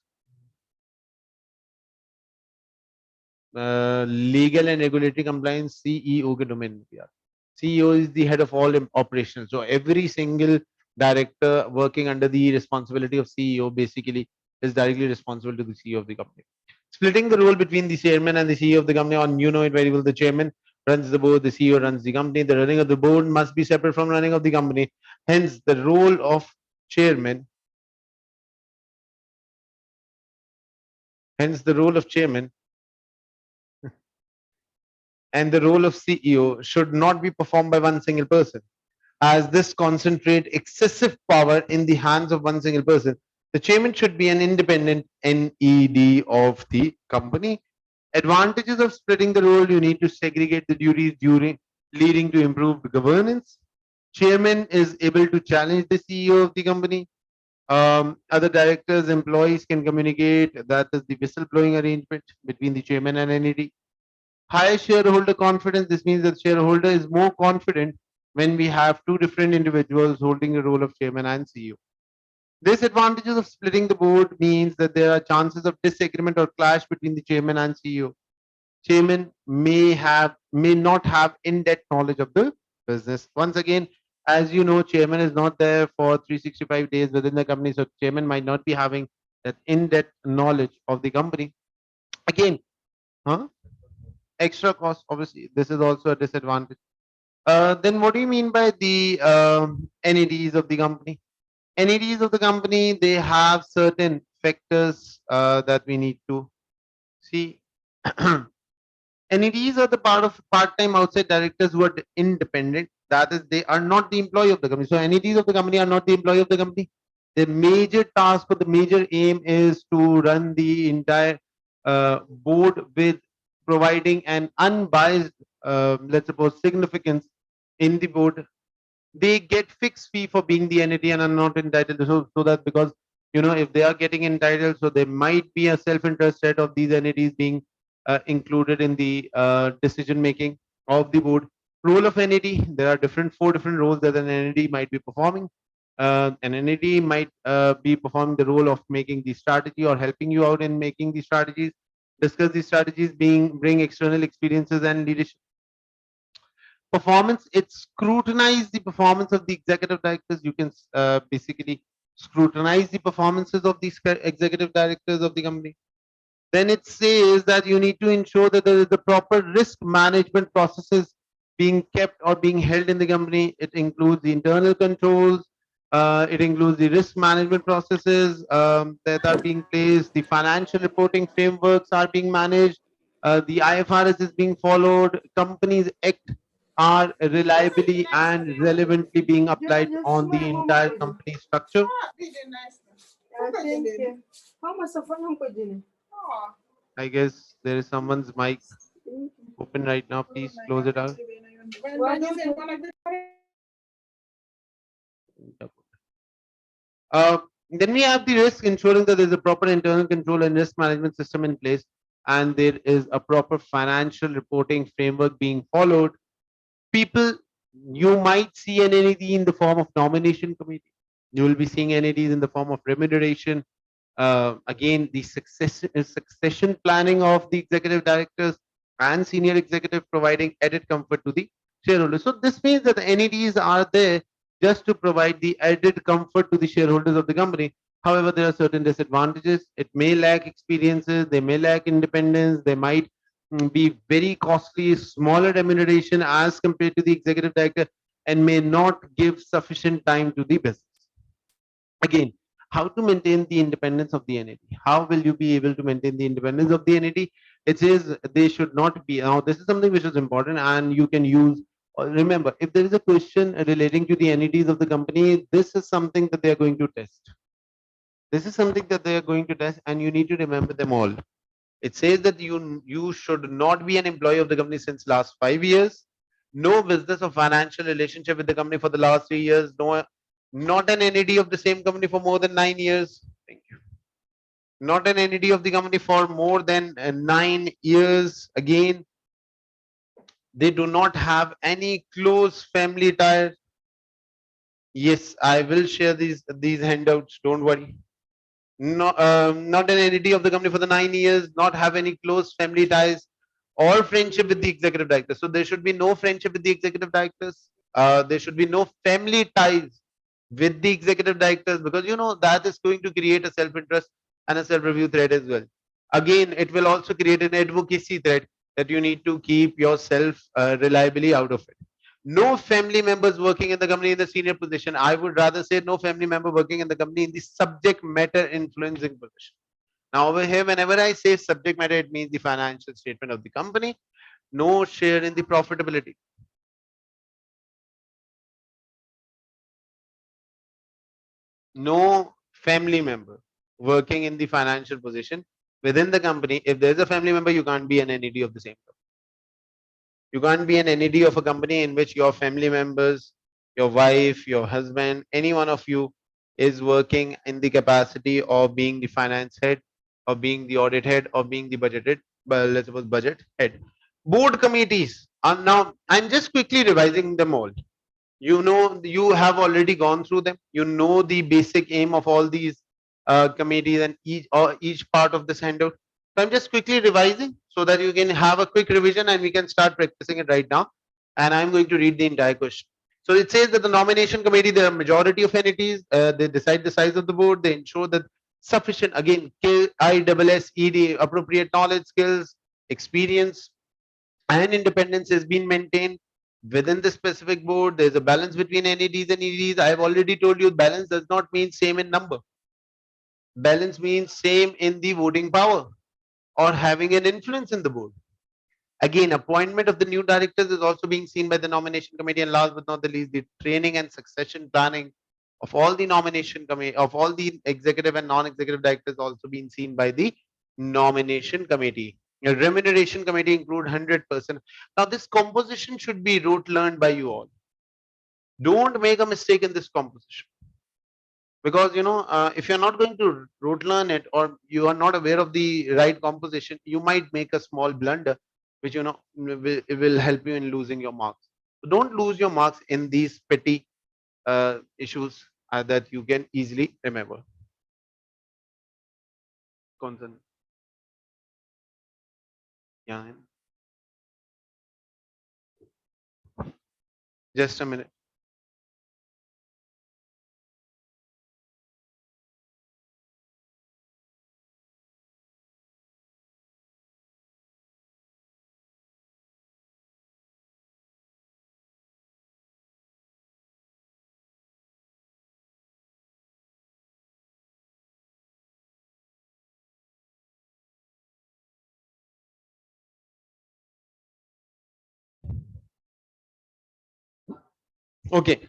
Legal and regulatory compliance, CEO के domain में भी आता है. CEO is the head of all operations. So every single director working under the responsibility of CEO basically is directly responsible to the CEO of the company. Splitting the role between the chairman and the CEO of the company, on you know it very well, the chairman runs the board, the CEO runs the company. The running of the board must be separate from running of the company. Hence, the role of chairman. Hence, the role of chairman and the role of CEO should not be performed by one single person, as this concentrate excessive power in the hands of one single person. The chairman should be an independent NED of the company. Advantages of splitting the role: you need to segregate the duties during leading to improved governance. Chairman is able to challenge the CEO of the company. Other directors, employees can communicate. That is the whistleblowing arrangement between the chairman and NED. High shareholder confidence. This means that shareholder is more confident when we have two different individuals holding the role of chairman and CEO. Disadvantages of splitting the board means that there are chances of disagreement or clash between the chairman and CEO. Chairman may not have in-depth knowledge of the business. Once again, as you know, chairman is not there for 365 days within the company, so chairman might not be having that in-depth knowledge of the company. Again, huh? Extra cost, obviously, this is also a disadvantage. Then what do you mean by the NEDs of the company? NEDs of the company, they have certain factors that we need to see. NEDs are the part-time outside directors who are independent. That is, they are not the employee of the company. So NEDs of the company are not the employee of the company. The major task or the major aim is to run the entire board with providing an unbiased, let's suppose, significance in the board. They get fixed fee for being the NED and are not entitled. So that, because if they are getting entitled, so there might be a self-interest set of these NEDs being included in the decision making of the board. Role of NED: there are four different roles that an NED might be performing. An NED might be performing the role of making the strategy or helping you out in making the strategies, discuss the strategies, bring external experiences and leadership. Performance: it scrutinize the performance of the executive directors. You can basically scrutinize the performances of these executive directors of the company. Then it says that you need to ensure that there is the proper risk management processes being kept or being held in the company. It includes the internal controls, It includes the risk management processes that are being placed, the financial reporting frameworks are being managed, the IFRS is being followed, companies act are reliably and relevantly being applied on the entire company structure. I guess there is someone's mic open right now. Please close it out. Uh, then we have the risk, ensuring that there's a proper internal control and risk management system in place, and there is a proper financial reporting framework being followed. People, you might see an NAD in the form of nomination committee. You will be seeing NADs in the form of remuneration. Again, the succession planning of the executive directors and senior executive providing added comfort to the shareholders. So this means that the NADs are there just to provide the added comfort to the shareholders of the company. However, there are certain disadvantages. It may lack experiences, they may lack independence, they might be very costly, smaller remuneration as compared to the executive director, and may not give sufficient time to the business. Again, how to maintain the independence of the NAD? How will you be able to maintain the independence of the NAD? It says they should not be. Now, this is something which is important, and you can use. Remember, if there is a question relating to the NADs of the company, this is something that they are going to test. This is something that they are going to test, and you need to remember them all. It says that you should not be an employee of the company since last 5 years. No business or financial relationship with the company for the last 3 years. No, not an NED of the same company for more than 9 years. Thank you. Not an NED of the company for more than 9 years. Again, they do not have any close family ties. Yes, I will share these handouts. Don't worry. No, not an entity of the company for the 9 years, not have any close family ties or friendship with the executive director. So there should be no friendship with the executive directors. There should be no family ties with the executive directors, because that is going to create a self-interest and a self-review threat as well. Again, it will also create an advocacy threat that you need to keep yourself reliably out of it. No family members working in the company in the senior position. I would rather say no family member working in the company in the subject matter influencing position. Now over here, whenever I say subject matter, it means the financial statement of the company. No share in the profitability. No family member working in the financial position within the company. If there's a family member, you can't be an NED of the same company. You can't be an NED of a company in which your family members, your wife, your husband, any one of you is working in the capacity of being the finance head, or being the audit head, or being the budget head. Well, let's suppose budget head. Board committees are now. I'm just quickly revising them all. You have already gone through them. You know the basic aim of all these committees and each part of this handout. So I'm just quickly revising so that you can have a quick revision and we can start practicing it right now. And I'm going to read the entire question. So it says that the nomination committee, there are majority of entities, they decide the size of the board, they ensure that sufficient, again, KISSED, appropriate knowledge, skills, experience, and independence has been maintained within the specific board. There's a balance between NEDs and EDs. I have already told you balance does not mean same in number. Balance means same in the voting power or having an influence in the board. Again, appointment of the new directors is also being seen by the nomination committee, and last but not the least, the training and succession planning of all the nomination committee, of all the executive and non-executive directors, also being seen by the nomination committee. A remuneration committee include 100%. Now, this composition should be rote learned by you all. Don't make a mistake in this composition, because if you're not going to rote learn it, or you are not aware of the right composition, you might make a small blunder which will help you in losing your marks. So don't lose your marks in these petty issues that you can easily remember. Concern. Yeah, just a minute. Okay.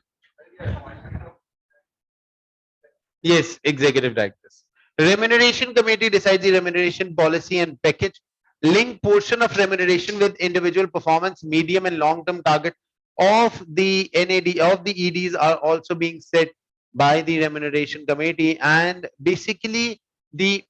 Yes, executive directors. Remuneration committee decides the remuneration policy and package. Link portion of remuneration with individual performance, medium and long-term target of the NAD of the EDs are also being set by the remuneration committee. And basically, the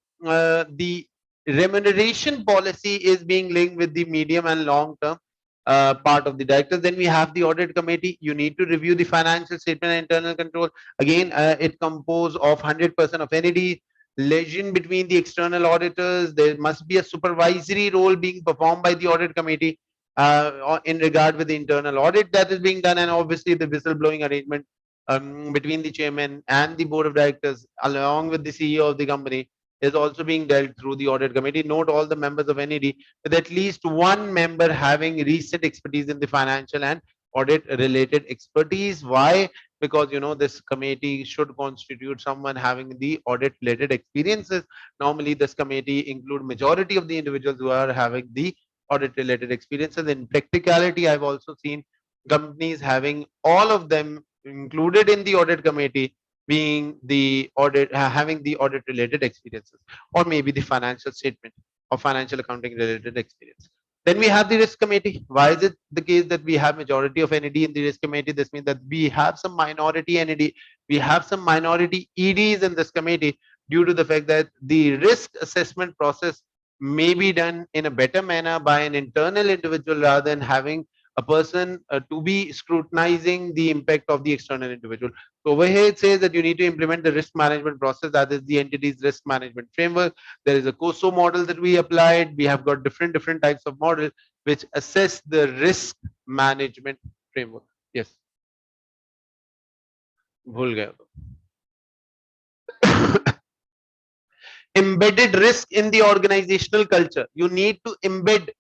remuneration policy is being linked with the medium and long-term part of the directors. Then we have the audit committee. You need to review the financial statement and internal control. Again, it composed of 100% of NAD. Liaison between the external auditors. There must be a supervisory role being performed by the audit committee in regard with the internal audit that is being done, and obviously the whistleblowing arrangement between the chairman and the board of directors, along with the CEO of the company, is also being dealt through the audit committee. Note all the members of NED with at least one member having recent expertise in the financial and audit related expertise. Why? Because this committee should constitute someone having the audit related experiences. Normally this committee include majority of the individuals who are having the audit related experiences. In practicality, I've also seen companies having all of them included in the audit committee being the audit having the audit related experiences, or maybe the financial statement or financial accounting related experience. Then we have the risk committee. Why is it the case that we have majority of NED in the risk committee? This means that we have some minority NED, we have some minority EDs in this committee, due to the fact that the risk assessment process may be done in a better manner by an internal individual rather than having a person to be scrutinizing the impact of the external individual. So over here it says that you need to implement the risk management process, that is the entity's risk management framework. There is a COSO model that we applied. We have got different types of models which assess the risk management framework. Yes, भूल गया तो. Embedded risk in the organizational culture. You need to embed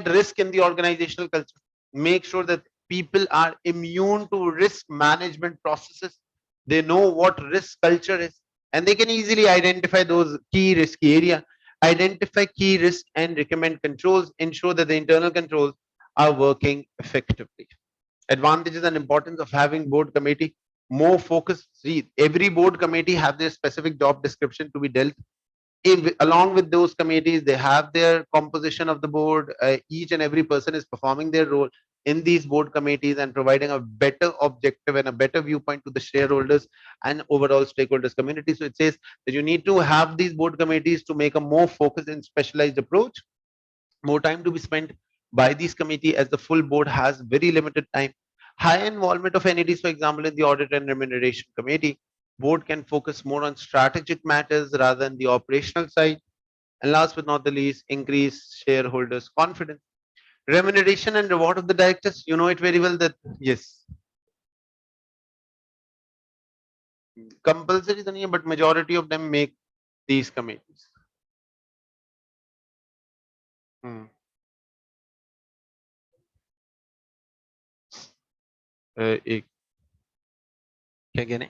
risk in the organizational culture. Make sure that people are immune to risk management processes. They know what risk culture is, and they can easily identify those key risky area, identify key risk and recommend controls, ensure that the internal controls are working effectively. Advantages and importance of having board committee: more focus. See, every board committee have their specific job description to be dealt. If, along with those committees, they have their composition of the board. Each and every person is performing their role in these board committees and providing a better objective and a better viewpoint to the shareholders and overall stakeholders community. So it says that you need to have these board committees to make a more focused and specialized approach. More time to be spent by these committee, as the full board has very limited time. High involvement of NEDs, for example, in the audit and remuneration committee. Board can focus more on strategic matters rather than the operational side. And last but not the least, increase shareholders' confidence. Remuneration and reward of the directors. You know it very well that yes, compulsory तो नहीं है, but majority of them make these committees. Hmm. एक क्या कहने.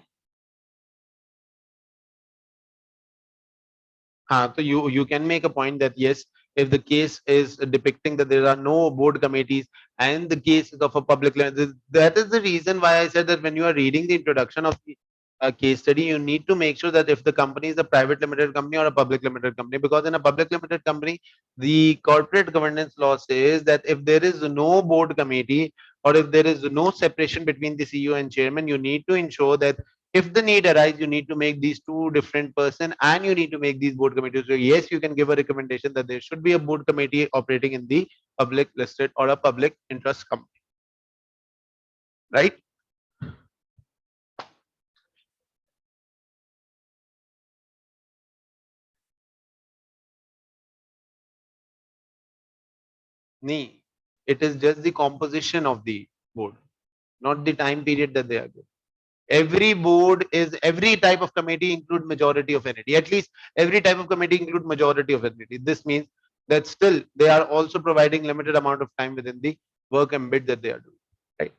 So you can make a point that yes, if the case is depicting that there are no board committees and the case is of a public, that is the reason why I said that when you are reading the introduction of the case study, you need to make sure that if the company is a private limited company or a public limited company, because in a public limited company, the corporate governance law says that if there is no board committee or if there is no separation between the CEO and chairman, you need to ensure that if the need arises, you need to make these two different person and you need to make these board committees. So yes, you can give a recommendation that there should be a board committee operating in the public listed or a public interest company, right? Nee, it is just the composition of the board, not the time period that they are given. Every type of committee include majority of entity. At least every type of committee include majority of entity. This means that still they are also providing limited amount of time within the work and bid that they are doing. Right.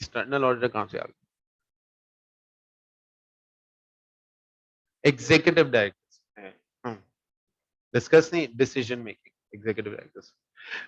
External auditor कहाँ से आ गया? Executive directors. Hmm. Discuss नहीं, decision making. executive directors.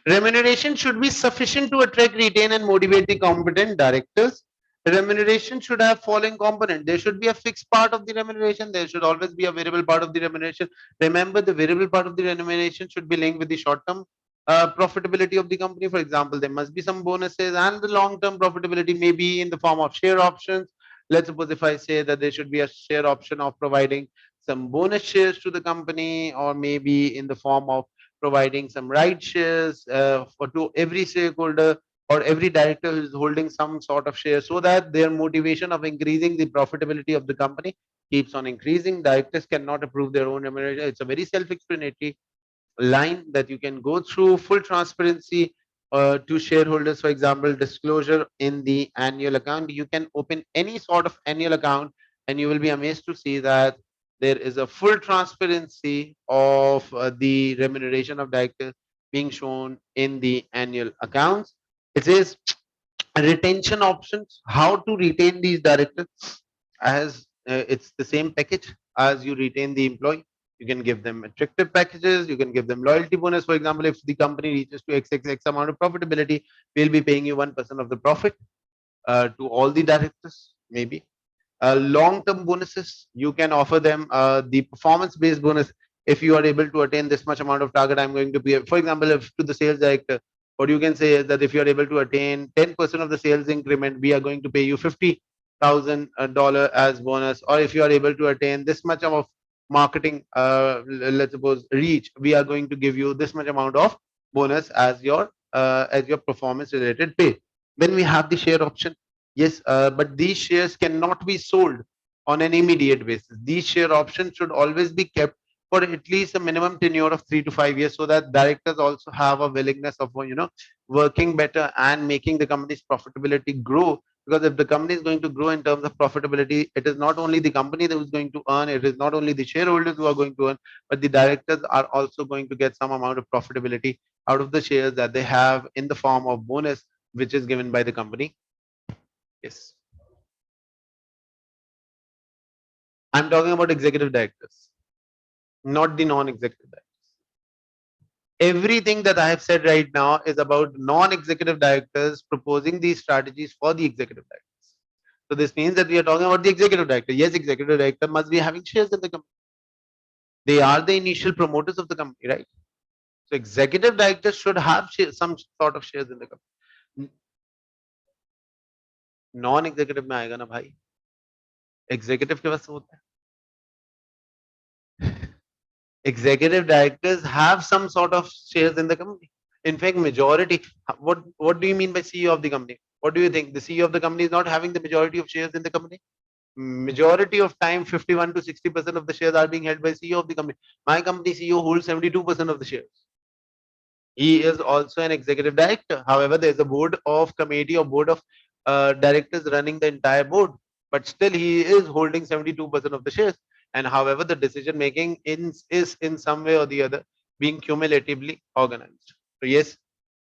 Remuneration should be sufficient to attract, retain, and motivate the competent directors. Remuneration should have following component. There should be a fixed part of the remuneration. There should always be a variable part of the remuneration. Remember, the variable part of the remuneration should be linked with the short-term profitability of the company. For example, there must be some bonuses, and the long-term profitability may be in the form of share options. Let's suppose if I say that there should be a share option of providing some bonus shares to the company, or maybe in the form of providing some right shares for to every stakeholder or every director who is holding some sort of share, so that their motivation of increasing the profitability of the company keeps on increasing. Directors cannot approve their own remuneration. It's a very self-explanatory line that you can go through. Full transparency to shareholders, for example, disclosure in the annual account. You can open any sort of annual account and you will be amazed to see that there is a full transparency of the remuneration of directors being shown in the annual accounts. It says retention options, how to retain these directors, as it's the same package as you retain the employee. You can give them attractive packages, you can give them loyalty bonus. For example, if the company reaches to x amount of profitability, we'll be paying you 1% of the profit to all the directors. Maybe long-term bonuses, you can offer them the performance-based bonus. If you are able to attain this much amount of target, I'm going to be, for example, if to the sales director, what you can say is that if you are able to attain 10% of the sales increment, we are going to pay you $50,000 as bonus. Or if you are able to attain this much of marketing, let's suppose reach, we are going to give you this much amount of bonus as your performance related pay. Then we have the share option. Yes, but these shares cannot be sold on an immediate basis. These share options should always be kept for at least a minimum tenure of 3 to 5 years, so that directors also have a willingness of working better and making the company's profitability grow. Because if the company is going to grow in terms of profitability, it is not only the company that is going to earn, it is not only the shareholders who are going to earn, but the directors are also going to get some amount of profitability out of the shares that they have in the form of bonus, which is given by the company. Yes. I'm talking about executive directors, not the non-executive directors. Everything that I have said right now is about non-executive directors proposing these strategies for the executive directors. So this means that we are talking about the executive director. Yes, executive director must be having shares in the company. They are the initial promoters of the company, right? So executive directors should have some sort of shares in the company. Non-executive में आएगा ना भाई, executive के पास होता है. Executive directors have some sort of shares in the company. In fact, majority. What do you mean by CEO of the company? What do you think? The CEO of the company is not having the majority of shares in the company? Majority of time, 51 to 60% of the shares are being held by CEO of the company. My company CEO holds 72% of the shares. He is also an executive director. However, there is a board of committee or board of directors running the entire board, but still he is holding 72% of the shares. And however, the decision making is in some way or the other being cumulatively organized. So yes.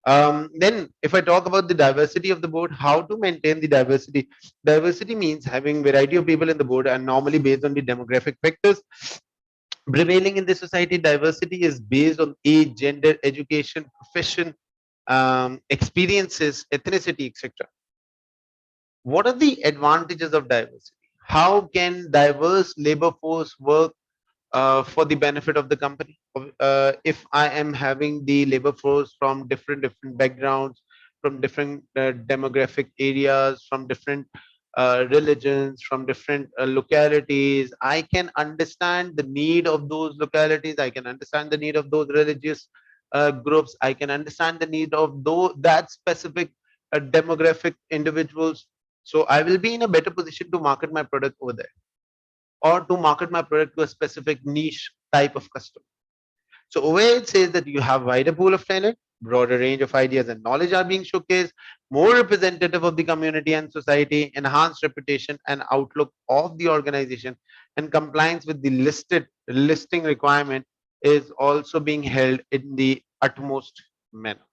Then if I talk about the diversity of the board, how to maintain the diversity? Diversity means having variety of people in the board, and normally based on the demographic factors prevailing in the society. Diversity is based on age, gender, education, profession, experiences, ethnicity, etc. What are the advantages of diversity? How can diverse labor force work for the benefit of the company? If I am having the labor force from different backgrounds, from different demographic areas, from different religions, from different localities, I can understand the need of those localities. I can understand the need of those religious groups. I can understand the need of that specific demographic individuals. So I will be in a better position to market my product over there, or to market my product to a specific niche type of customer. So over here it says that you have wider pool of talent, broader range of ideas and knowledge are being showcased, more representative of the community and society, enhanced reputation and outlook of the organization, and compliance with the listing requirement is also being held in the utmost manner.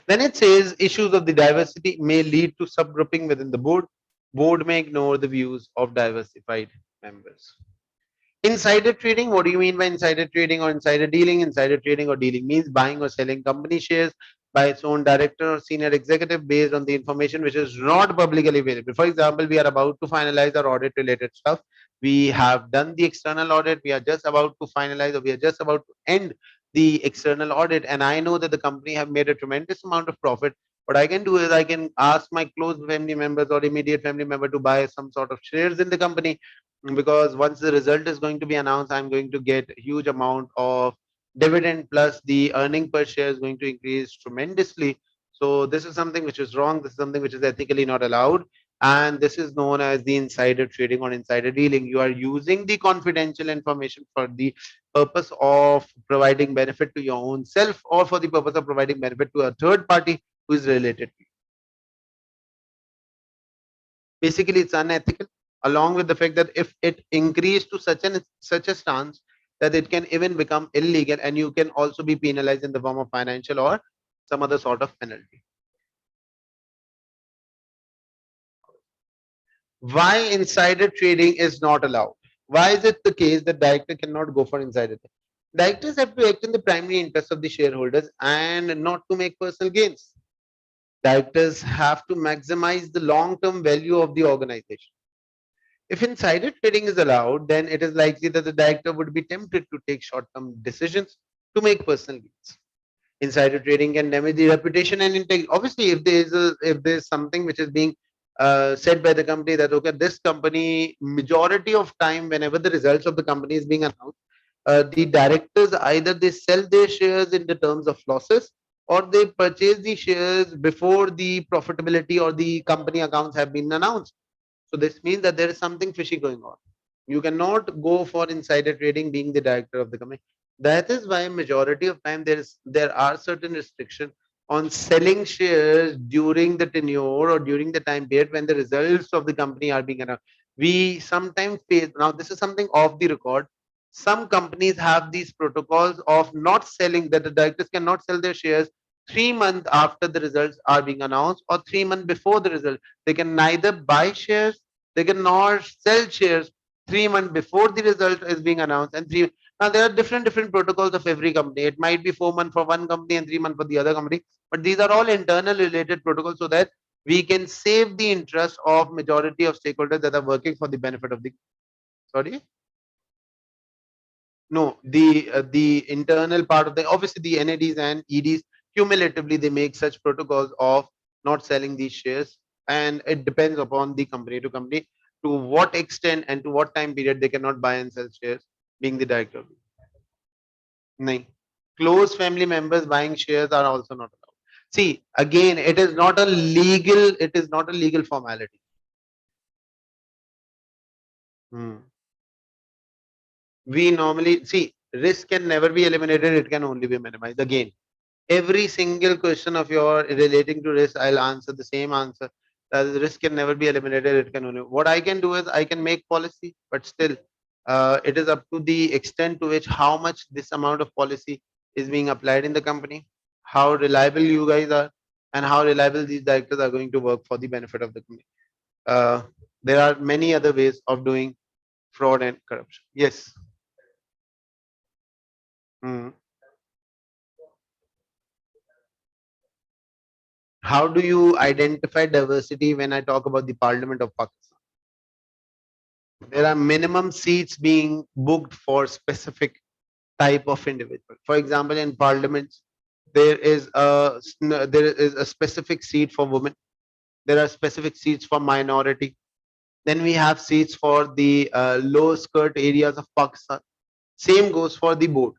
Then it says issues of the diversity may lead to subgrouping within the board. Board may ignore the views of diversified members. Insider trading, what do you mean by insider trading or insider dealing? Insider trading or dealing means buying or selling company shares by its own director or senior executive based on the information which is not publicly available. For example, we are about to finalize our audit related stuff. We have done the external audit. We are just about to finalize, or we are just about to end the external audit. And I know that the company have made a tremendous amount of profit. What I can do is I can ask my close family members or immediate family member to buy some sort of shares in the company, because once the result is going to be announced, I'm going to get a huge amount of dividend, plus the earning per share is going to increase tremendously. So this is something which is wrong. This is something which is ethically not allowed, and this is known as the insider trading or insider dealing. You are using the confidential information for the purpose of providing benefit to your own self, or for the purpose of providing benefit to a third party who is related to you. Basically, it's unethical, along with the fact that if it increased to such a stance that it can even become illegal, and you can also be penalized in the form of financial or some other sort of penalty. Why insider trading is not allowed? Why is it the case that director cannot go for insider trading? Directors have to act in the primary interest of the shareholders and not to make personal gains. Directors have to maximize the long-term value of the organization. If insider trading is allowed, then it is likely that the director would be tempted to take short-term decisions to make personal gains. Insider trading can damage the reputation and integrity. Obviously, if there's something which is being said by the company that okay, this company majority of time whenever the results of the company is being announced, the directors either they sell their shares in the terms of losses, or they purchase the shares before the profitability or the company accounts have been announced. So this means that there is something fishy going on. You cannot go for insider trading being the director of the company. That is why majority of time there are certain restrictions on selling shares during the tenure or during the time period when the results of the company are being announced. We sometimes face, now this is something off the record. Some companies have these protocols of not selling, that the directors cannot sell their shares 3 months after the results are being announced or 3 months before the result. They can neither buy shares, they cannot sell shares 3 months before the result is being announced, and three. Now there are different protocols of every company. It might be 4 months for one company and 3 months for the other company, but these are all internal related protocols so that we can save the interest of majority of stakeholders that are working for the benefit of the. Sorry. No, the internal part of the, obviously the NADs and EDs cumulatively they make such protocols of not selling these shares, and it depends upon the company to company to what extent and to what time period they cannot buy and sell shares being the director. No, close family members buying shares are also not allowed. See, again, it is not a legal, it is not a legal formality. Hmm. We normally see risk can never be eliminated, it can only be minimized. Again, every single question of your relating to risk, I'll answer the same answer. That the risk can never be eliminated. It can only, what I can do is I can make policy, but still, it is up to the extent to which how much this amount of policy is being applied in the company, how reliable you guys are, and how reliable these directors are going to work for the benefit of the company. Uh, there are many other ways of doing fraud and corruption. Yes. Mm. How do you identify diversity when I talk about the Parliament of Pakistan? There are minimum seats being booked for specific type of individual. For example, in parliaments, there is a specific seat for women. There are specific seats for minority. Then we have seats for the low skirt areas of Pakistan. Same goes for the board.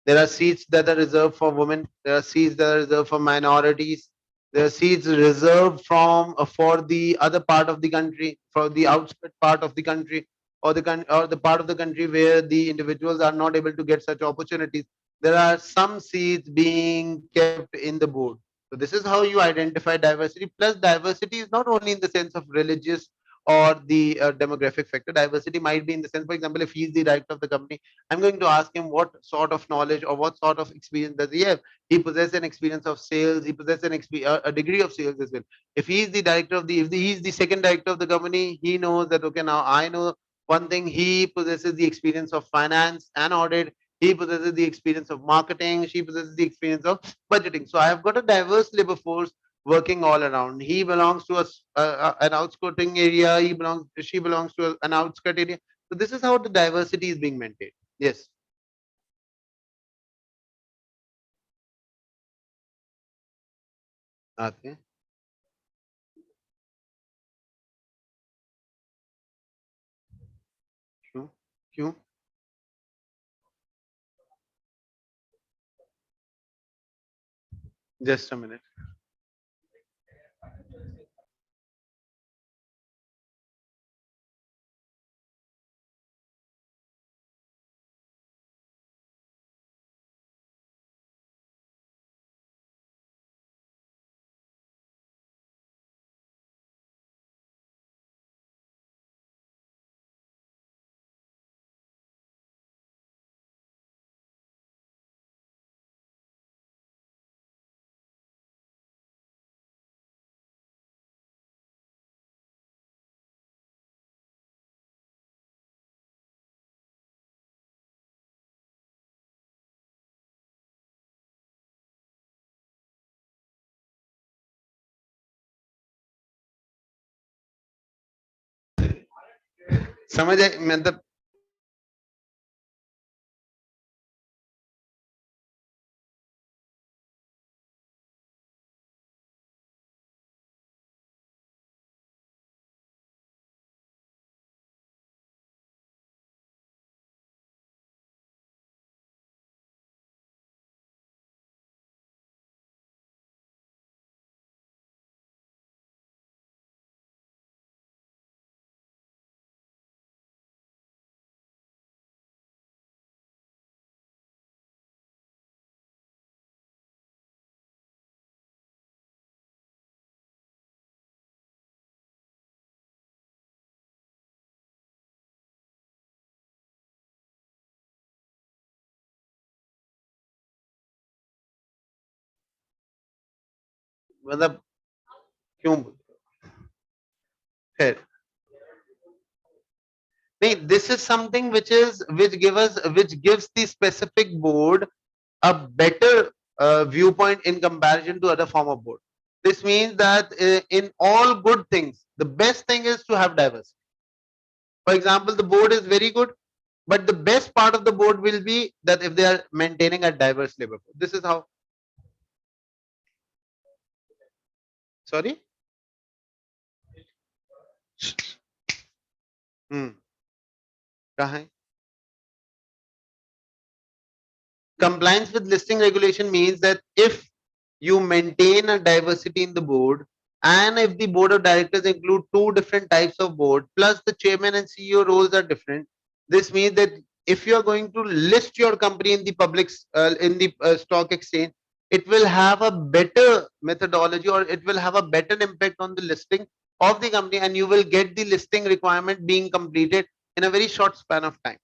There are seats that are reserved for women. There are seats that are reserved for minorities. There are seats reserved from for the other part of the country, for the outskirt part of the country, or the part of the country where the individuals are not able to get such opportunities. There are some seats being kept in the board. So this is how you identify diversity. Plus, diversity is not only in the sense of religious or the demographic factor. Diversity might be in the sense, for example, if he's the director of the company, I'm going to ask him what sort of knowledge or what sort of experience does he have. He possesses an experience of sales. He possesses a degree of sales as well. If he is the director of the, if he is the second director of the company, he knows that okay, now I know one thing, he possesses the experience of finance and audit, he possesses the experience of marketing, she possesses the experience of budgeting. So I have got a diverse labor force working all around. He belongs to an outskirting area, she belongs to an outskirt area. So this is how the diversity is being maintained. Yes. Okay. क्यों? क्यों? Just a minute. समझ आए मतलब मतलब क्यों खैर नहीं, this is something which gives the specific board a better viewpoint in comparison to other form of board. This means that in all good things, the best thing is to have diversity. For example, the board is very good, but the best part of the board will be that if they are maintaining a diverse labor force. This is how. Sorry. Hmm. कहाँ है? Compliance with listing regulation means that if you maintain a diversity in the board, and if the board of directors include two different types of board, plus the chairman and CEO roles are different, this means that if you are going to list your company in the public in the stock exchange, it will have a better methodology, or it will have a better impact on the listing of the company, and you will get the listing requirement being completed in a very short span of time.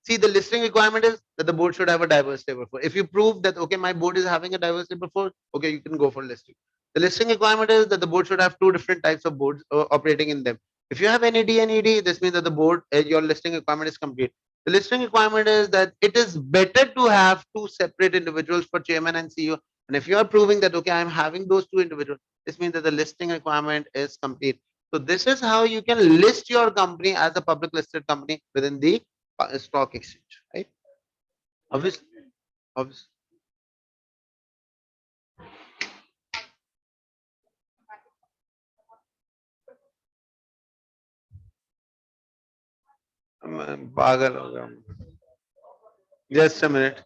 See, the listing requirement is that the board should have a diverse labor force. If you prove that, okay, my board is having a diverse labor force, okay, you can go for listing. The listing requirement is that the board should have two different types of boards operating in them. If you have NED and ED, this means that the board, your listing requirement is complete. The listing requirement is that it is better to have two separate individuals for chairman and CEO. And if you are proving that, okay, I'm having those two individuals, this means that the listing requirement is complete. So this is how you can list your company as a public listed company within the stock exchange, right? Obviously, obviously. मैं पागल हो गया हूँ. Just a minute.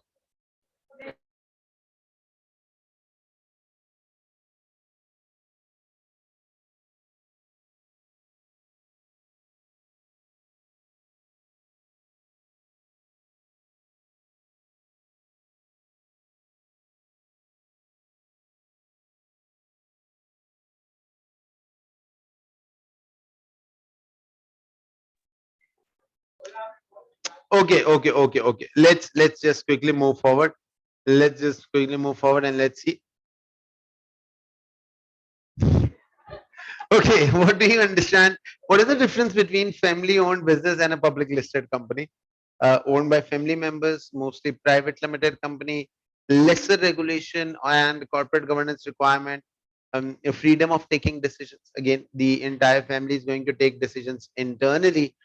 Okay. Let's just quickly move forward. Let's just quickly move forward and let's see. Okay, what do you understand? What is the difference between family-owned business and a public listed company? Owned by family members, mostly private limited company, lesser regulation and corporate governance requirement, a freedom of taking decisions. Again, the entire family is going to take decisions internally.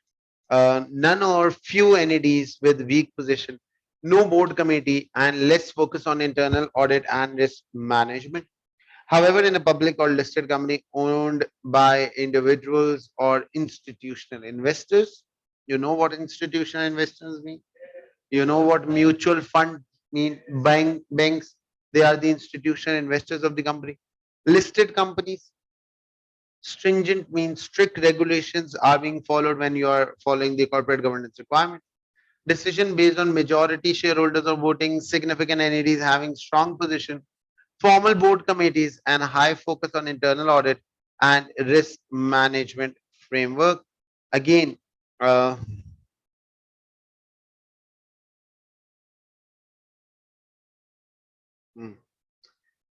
None or few entities with weak position, no board committee, and less focus on internal audit and risk management. However, in a public or listed company owned by individuals or institutional investors, you know what institutional investors mean? You know what mutual fund mean? Banks, they are the institutional investors of the company. Listed companies, stringent means strict regulations are being followed when you are following the corporate governance requirement. Decision based on majority shareholders or voting, significant entities having strong position, formal board committees, and a high focus on internal audit and risk management framework. Again, uh, hmm,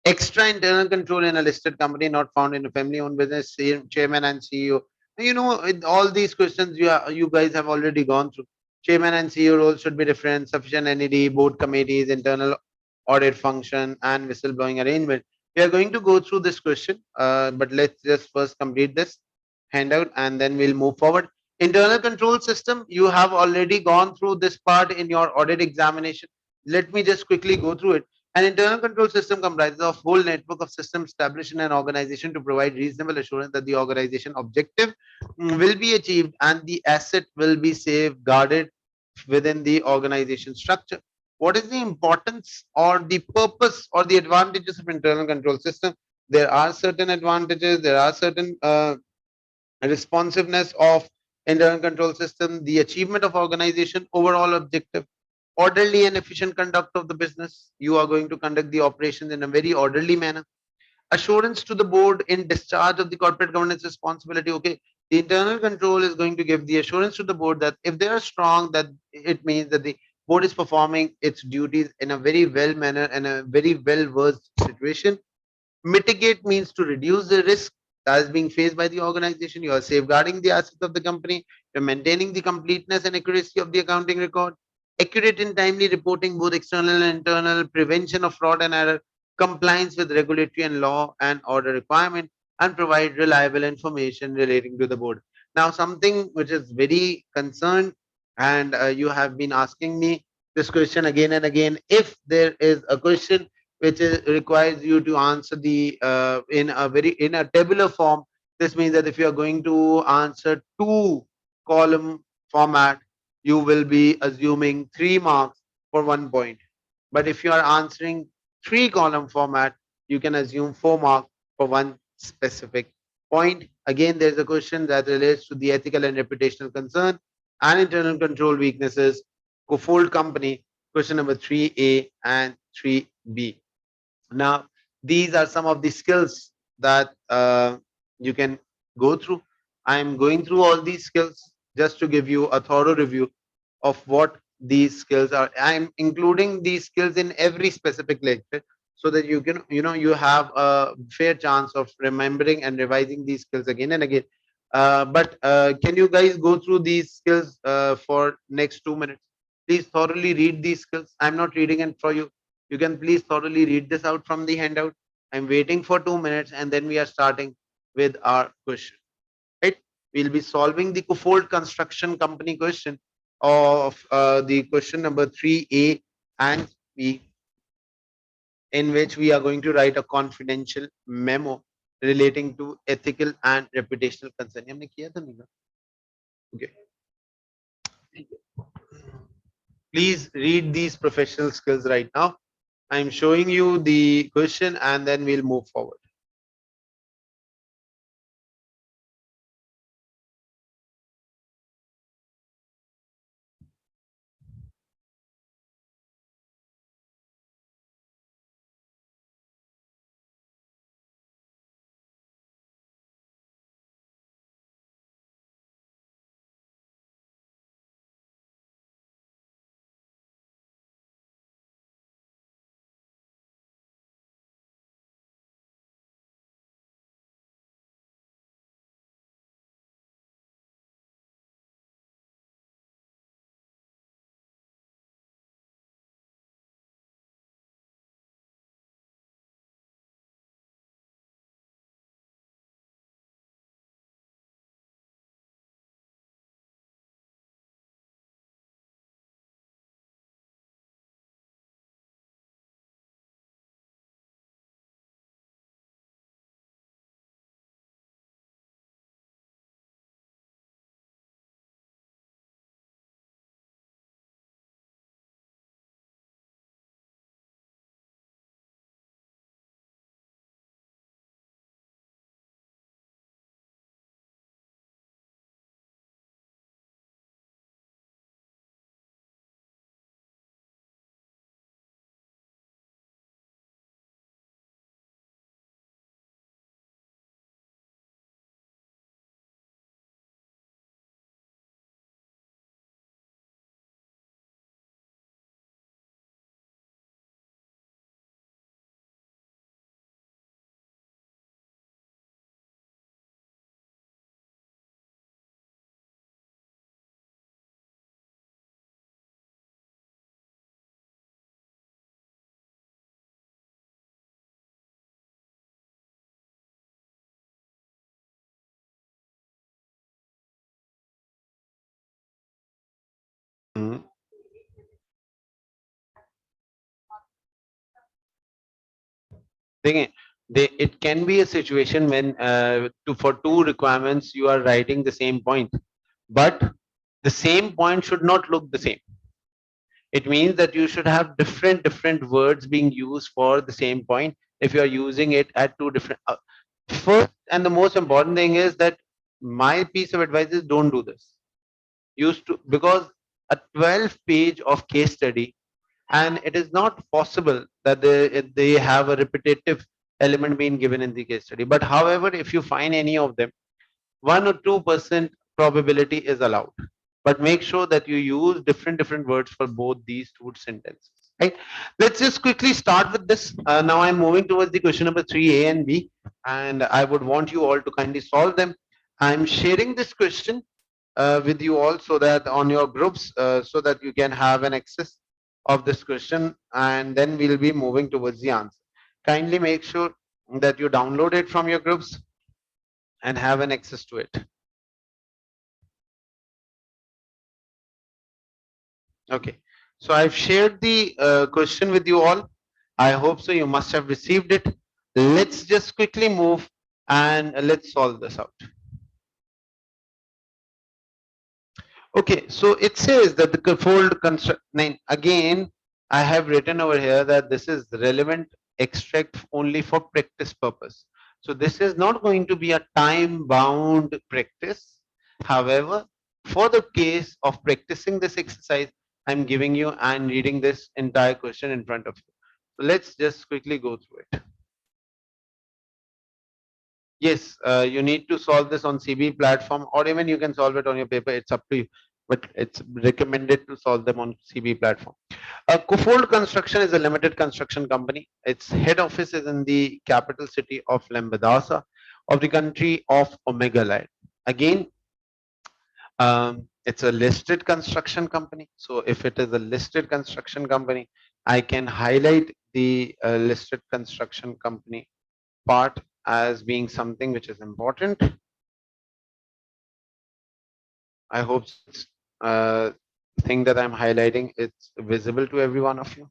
extra internal control in a listed company not found in a family-owned business, chairman and CEO. You know, all these questions you guys have already gone through. Chairman and CEO roles should be different, sufficient entity, board committees, internal audit function, and whistleblowing arrangement. We are going to go through this question, but let's just first complete this handout and then we'll move forward. Internal control system, you have already gone through this part in your audit examination. Let me just quickly go through it. An internal control system comprises of whole network of systems established in an organization to provide reasonable assurance that the organization objective will be achieved and the asset will be safeguarded within the organization structure. What is the importance or the purpose or the advantages of internal control system? There are certain advantages, there are certain responsiveness of internal control system, the achievement of organization overall objective, orderly and efficient conduct of the business. You are going to conduct the operations in a very orderly manner. Assurance to the board in discharge of the corporate governance responsibility. Okay, the internal control is going to give the assurance to the board that if they are strong, that it means that the board is performing its duties in a very well manner and a very well versed situation. Mitigate means to reduce the risk that is being faced by the organization. You are safeguarding the assets of the company. You're maintaining the completeness and accuracy of the accounting record. Accurate and timely reporting, both external and internal. Prevention of fraud and error. Compliance with regulatory and law and order requirement, and provide reliable information relating to the board. Now, something which is very concerned, and you have been asking me this question again and again. If there is a question which requires you to answer the in a tabular form, this means that if you are going to answer two column format, you will be assuming 3 marks for 1 point. But if you are answering three column format, you can assume 4 marks for one specific point. Again, there's a question that relates to the ethical and reputational concern and internal control weaknesses. Cofold company, question number 3A and 3B. Now, these are some of the skills that you can go through. I am going through all these skills just to give you a thorough review of what these skills are. I am including these skills in every specific lecture so that you can, you have a fair chance of remembering and revising these skills again and again. But can you guys go through these skills for next 2 minutes? Please thoroughly read these skills. I'm not reading it for you. You can please thoroughly read this out from the handout. I'm waiting for 2 minutes and then we are starting with our question. Right? We'll be solving the Kufold Construction Company question of the question number 3A and B, in which we are going to write a confidential memo relating to ethical and reputational concern. हमने किया था नहीं ना? Okay. Please read these professional skills right now. I'm showing you the question and then we'll move forward. They, it can be a situation when for two requirements you are writing the same point, but the same point should not look the same. It means that you should have different words being used for the same point if you are using it at two different. First and the most important thing is that my piece of advice is don't do this. Used to, because a 12 page of case study, and it is not possible that they have a repetitive element being given in the case study. But however, if you find any of them, 1 or 2% probability is allowed, but make sure that you use different words for both these two sentences, right? Let's just quickly start with this. Now I'm moving towards the question number 3, A and B, and I would want you all to kindly solve them. I'm sharing this question with you all so that on your groups, so that you can have an access of this question, and then we'll be moving towards the answer. Kindly make sure that you download it from your groups and have an access to it. Okay, so I've shared the question with you all. I hope so. You must have received it. Let's just quickly move and let's solve this out. Okay, so it says that the fold construct. Again, I have written over here that this is relevant extract only for practice purpose. So this is not going to be a time bound practice. However, for the case of practicing this exercise, I'm giving you and reading this entire question in front of you. So let's just quickly go through it. Yes, you need to solve this on CB platform, or even you can solve it on your paper. It's up to you, but it's recommended to solve them on CB platform. Kufold Construction is a limited construction company. Its head office is in the capital city of Lembedasa of the country of Omegaland. Again, it's a listed construction company. So if it is a listed construction company, I can highlight the listed construction company part as being something which is important. I hope this thing that I'm highlighting it's visible to every one of you.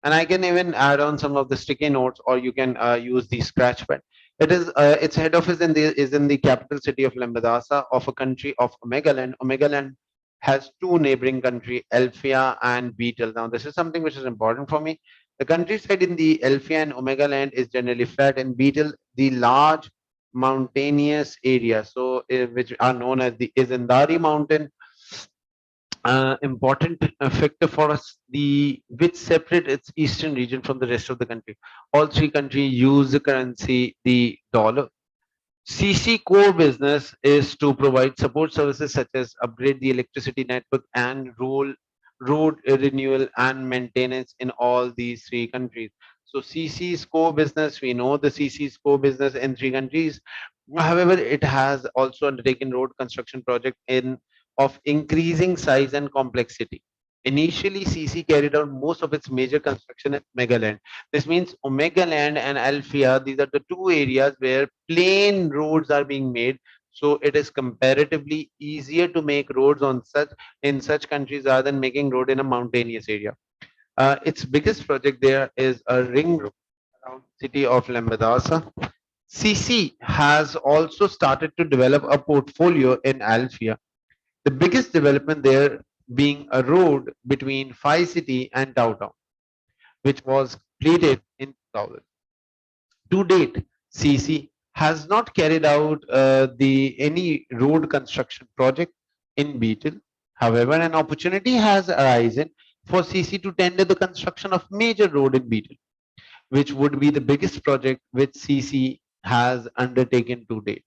And I can even add on some of the sticky notes, or you can use the scratch pad. It is its head office is in the capital city of Lembedasa of a country of Omegaland. Omegaland has two neighboring country, Elfia and Beetle. Now this is something which is important for me. The countryside in the Elfia and Omegaland is generally flat. In Beetle, the large mountainous area, so which are known as the Izindari Mountain, important factor for us, the which separate its eastern region from the rest of the country. All three countries use the currency, the dollar. CC core business is to provide support services such as upgrade the electricity network and road renewal and maintenance in all these three countries. So CC's core business, we know the CC's core business in three countries. However, it has also undertaken road construction project in of increasing size and complexity. Initially, CC carried out most of its major construction at Megaland. This means Omega Land and Alfia, these are the two areas where plain roads are being made. So it is comparatively easier to make roads on such in such countries rather than making road in a mountainous area. Its biggest project there is a ring road around the city of Lambedasa. CC has also started to develop a portfolio in Alfia. The biggest development there being a road between Phi City and Downtown, which was completed in 2000. To date, CC has not carried out the any road construction project in Beetle. However, an opportunity has arisen for CC to tender the construction of major road in Beetle, which would be the biggest project which CC has undertaken to date.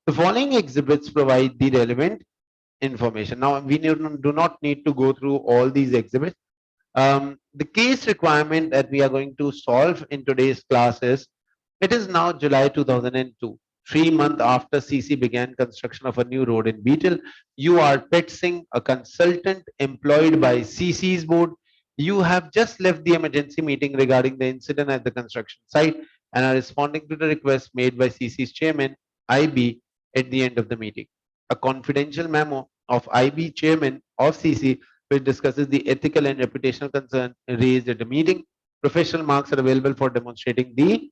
The following exhibits provide the relevant information. Now, we do not need to go through all these exhibits. The case requirement that we are going to solve in today's class is, it is now July 2002, 3 months after CC began construction of a new road in Beetle. You are Pet Singh, a consultant employed by CC's board. You have just left the emergency meeting regarding the incident at the construction site and are responding to the request made by CC's chairman, IB, at the end of the meeting. A confidential memo of IB chairman of CC which discusses the ethical and reputational concern raised at the meeting Professional marks are available for demonstrating the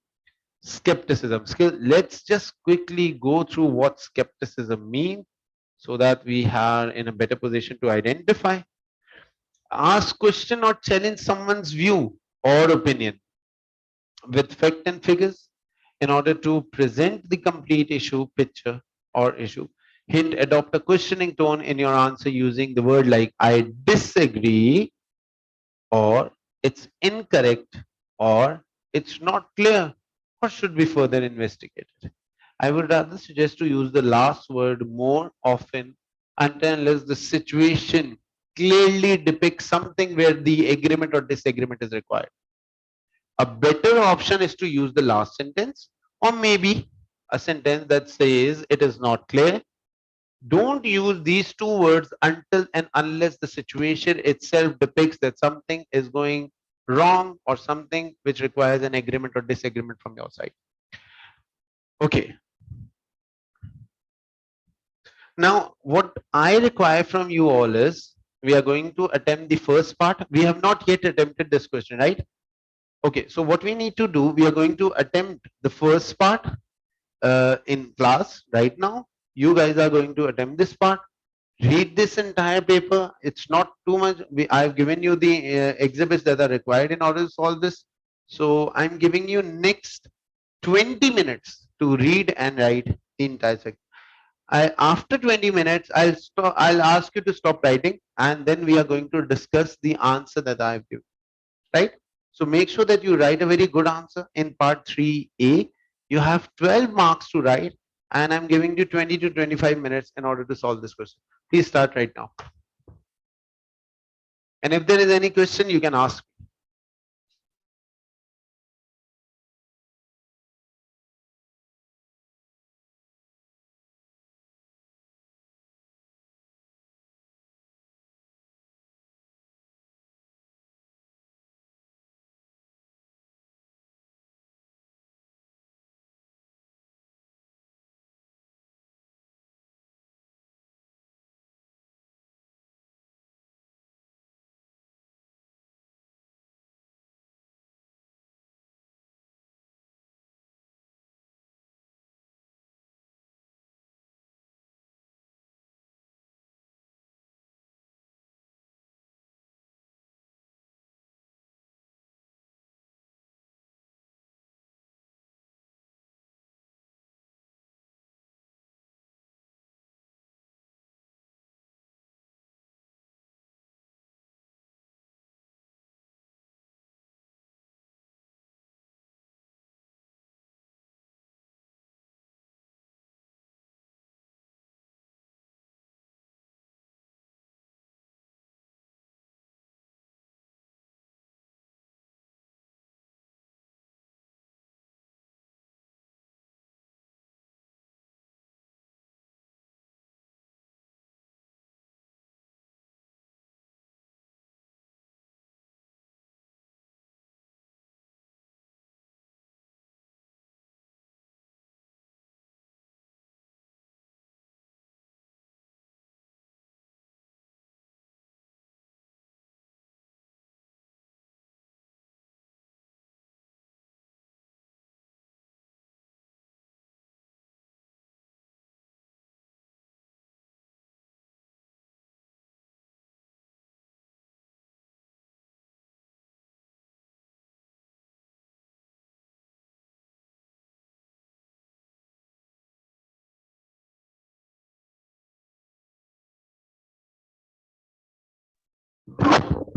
skepticism skill. Let's just quickly go through what skepticism means so that we are in a better position to identify. Ask question or challenge someone's view or opinion with fact and figures in order to present the complete issue, picture, or issue. Hint, adopt a questioning tone in your answer using the word like I disagree, or it's incorrect, or it's not clear, or should be further investigated. I would rather suggest to use the last word more often until unless the situation clearly depicts something where the agreement or disagreement is required. A better option is to use the last sentence, or maybe a sentence that says it is not clear. Don't use these two words until and unless the situation itself depicts that something is going wrong or something which requires an agreement or disagreement from your side. Okay. Now, what I require from you all is we are going to attempt the first part. We have not yet attempted this question, right? Okay, so what we need to do, we are going to attempt the first part in class right now. You guys are going to attempt this part. Read this entire paper. It's not too much. I've given you the exhibits that are required in order to solve this. So I'm giving you next 20 minutes to read and write the entire section. After 20 minutes, I'll ask you to stop writing, and then we are going to discuss the answer that I've given. Right? So make sure that you write a very good answer in part 3A. You have 12 marks to write, and I'm giving you 20 to 25 minutes in order to solve this question. Please start right now. And if there is any question, you can ask.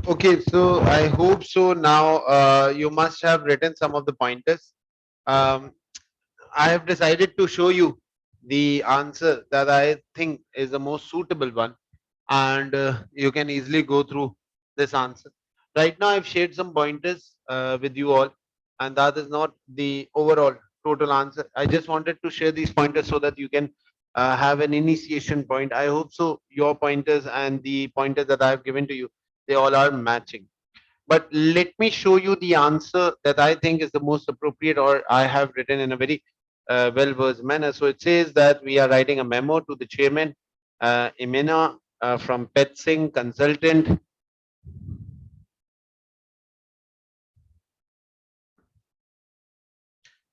Okay, so I hope so. Now you must have written some of the pointers. Um, I have decided to show you the answer that I think is the most suitable one, and you can easily go through this answer. Right now, I've shared some pointers with you all, and that is not the overall total answer. I just wanted to share these pointers so that you can have an initiation point. I hope so. Your pointers and the pointers that I have given to you, they all are matching. But let me show you the answer that I think is the most appropriate, or I have written in a very well-versed manner. So it says that we are writing a memo to the chairman, Imena from Pet Singh Consultant.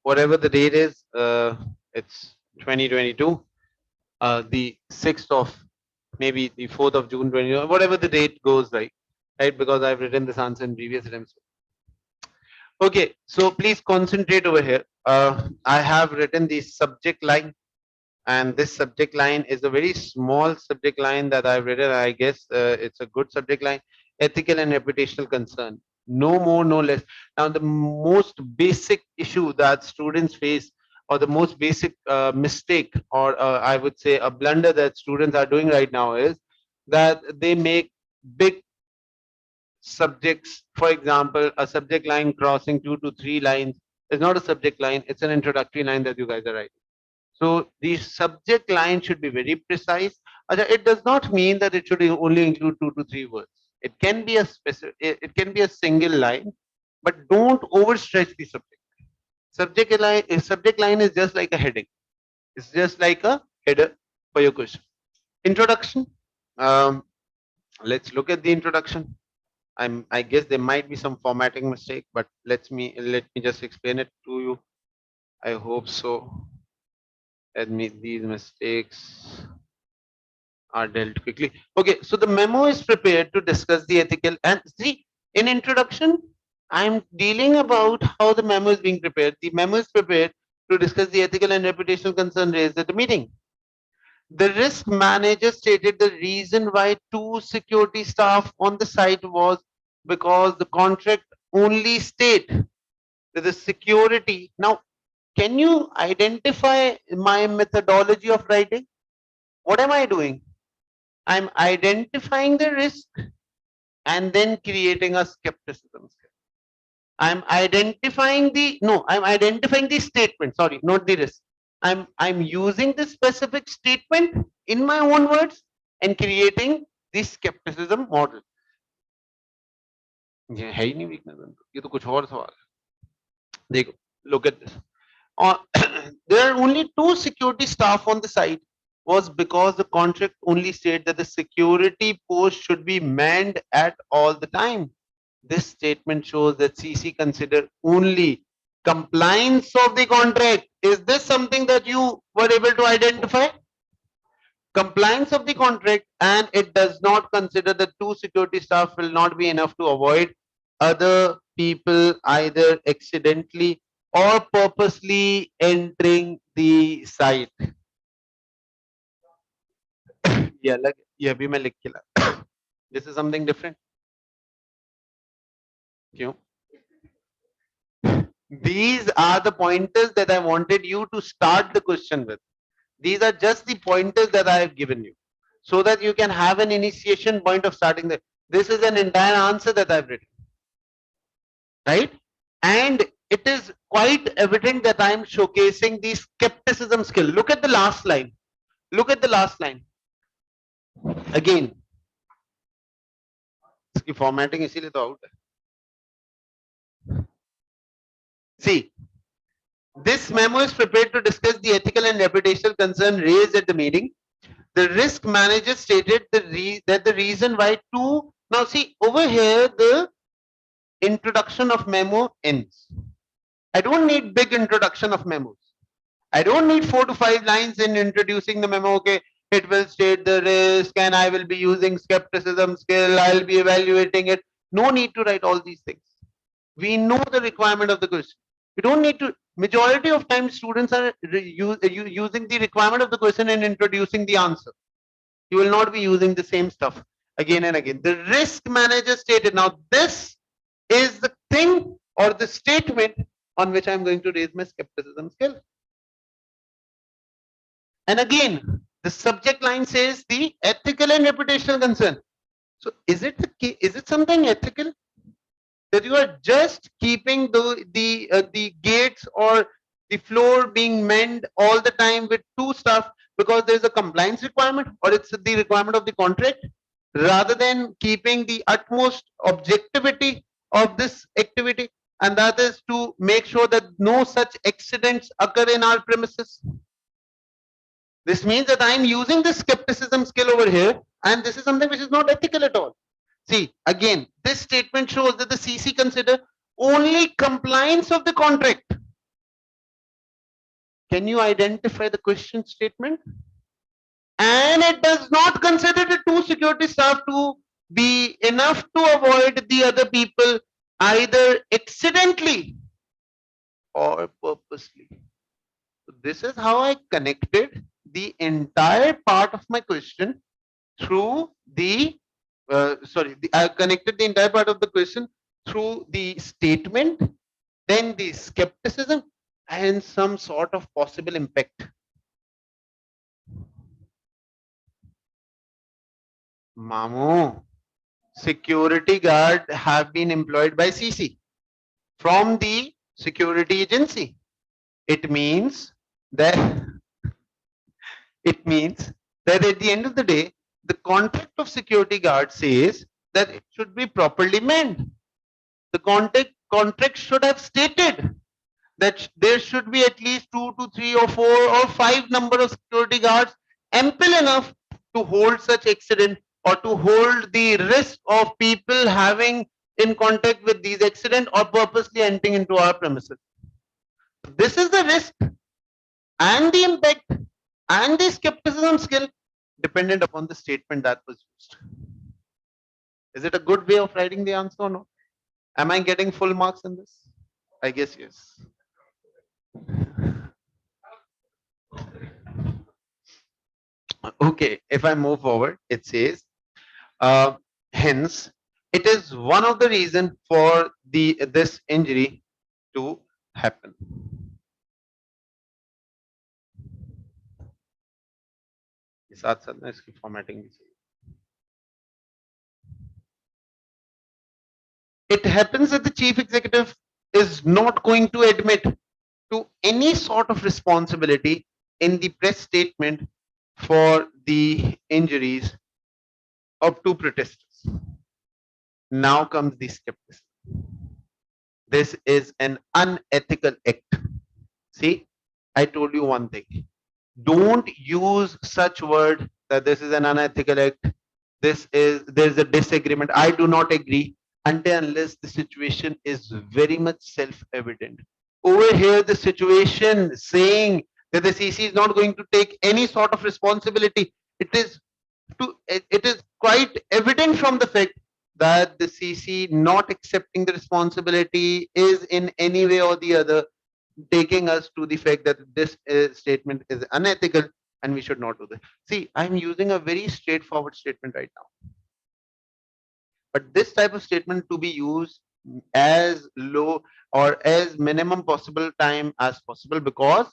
whatever the date is, it's 2022, the 6th of, maybe the 4th of June 20, whatever the date goes, right, because I've written this answer in previous attempts. Okay, so please concentrate over here. I have written the subject line, and this subject line is a very small subject line that I've written. I guess it's a good subject line: ethical and reputational concern. No more, no less. Now, the most basic issue that students face, or the most basic mistake, or I would say a blunder that students are doing right now, is that they make big subjects. For example, a subject line crossing 2 to 3 lines is not a subject line, it's an introductory line that you guys are writing. So the subject line should be very precise. It does not mean that it should only include 2 to 3 words. It can be a specific, it can be a single line, but don't overstretch the subject. Subject line is just like a heading. It's just like a header for your question. Introduction. Um, let's look at the introduction. I guess there might be some formatting mistake, but let me just explain it to you. I hope so. Admit these mistakes are dealt quickly. Okay, so the memo is prepared to discuss the ethical, and see, in introduction, I'm dealing about how the memo is being prepared. The memo is prepared to discuss the ethical and reputational concern raised at the meeting. The risk manager stated the reason why 2 security staff on the site was because the contract only state that the security. Now, can you identify my methodology of writing? What am I doing? I'm identifying the risk and then creating a skepticism. I'm identifying the statement, sorry, not the risk. I'm using the specific statement in my own words and creating the skepticism model. ये है ही नहीं weakness, ये तो कुछ और सवाल है. देखो, look at this. There are only 2 security staff on the site was because the contract only stated that the security post should be manned at all the time. This statement shows that CC considered only compliance of the contract. Is this something that you were able to identify? Compliance of the contract, and it does not consider the 2 security staff will not be enough to avoid other people either accidentally or purposely entering the site. Yeah, like ये भी मैं लिख के ला. This is something different. क्यों? These are the pointers that I wanted you to start the question with. These are just the pointers that I have given you, so that you can have an initiation point of starting the. This is an entire answer that I've written, right? And it is quite evident that I am showcasing the skepticism skill. Look at the last line. Look at the last line. Again, इसकी formatting इसीलिए तो out है. See, this memo is prepared to discuss the ethical and reputational concern raised at the meeting. The risk manager stated that the reason why two. Now see over here, the introduction of memo ends. I don't need big introduction of memos. I don't need 4 to 5 lines in introducing the memo. Okay, it will state the risk and I will be using skepticism skill. I'll be evaluating it. No need to write all these things. We know the requirement of the question. You don't need to. Majority of times students are using the requirement of the question and introducing the answer. You will not be using the same stuff again and again. The risk manager stated. Now this is the thing or the statement on which I'm going to raise my skepticism skill. And again, the subject line says the ethical and reputational concern. So is it something ethical that you are just keeping the gates or the floor being manned all the time with 2 staff because there is a compliance requirement or it's the requirement of the contract, rather than keeping the utmost objectivity of this activity, and that is to make sure that no such accidents occur in our premises. This means that I am using the skepticism skill over here, and this is something which is not ethical at all. See, again, this statement shows that the CC consider only compliance of the contract. Can you identify the question statement? And it does not consider the two security staff to be enough to avoid the other people either accidentally or purposely. So this is how I connected the entire part of my question through the I connected the entire part of the question through the statement, then the skepticism, and some sort of possible impact. Mamu, security guard have been employed by CC from the security agency. It means that it means that at the end of the day, the contract of security guard says that it should be properly manned. The contract should have stated that there should be at least 2 to 3 or 4 or 5 number of security guards ample enough to hold such accident or to hold the risk of people having in contact with these accident or purposely entering into our premises. This is the risk and the impact and the skepticism skill dependent upon the statement that was used. Is it a good way of writing the answer or no? Am I getting full marks in this? I guess yes. Okay, if I move forward, it says, hence, it is one of the reason for this injury to happen. साथ साथ में इसकी formatting भी चाहिए. It happens that the chief executive is not going to admit to any sort of responsibility in the press statement for the injuries of two protesters. Now comes the skepticism. This is an unethical act. See, I told you one thing. Don't use such word that this is an unethical act. There's a disagreement. I do not agree until unless the situation is very much self-evident. Over here, the situation saying that the CC is not going to take any sort of responsibility. It is quite evident from the fact that the CC not accepting the responsibility is in any way or the other taking us to the fact that this statement is unethical and we should not do this. See, I'm using a very straightforward statement right now. But this type of statement to be used as low or as minimum possible time as possible, because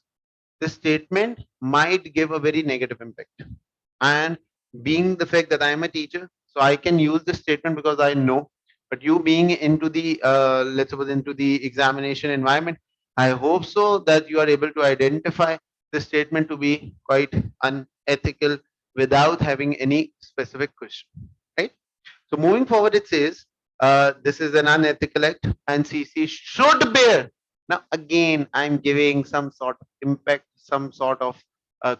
the statement might give a very negative impact. And being the fact that I am a teacher, so I can use this statement because I know. But you being into the let's suppose into the examination environment, I hope so that you are able to identify the statement to be quite unethical without having any specific question, right? So moving forward, it says this is an unethical act and CC should bear. Now again, I'm giving some sort of impact, some sort of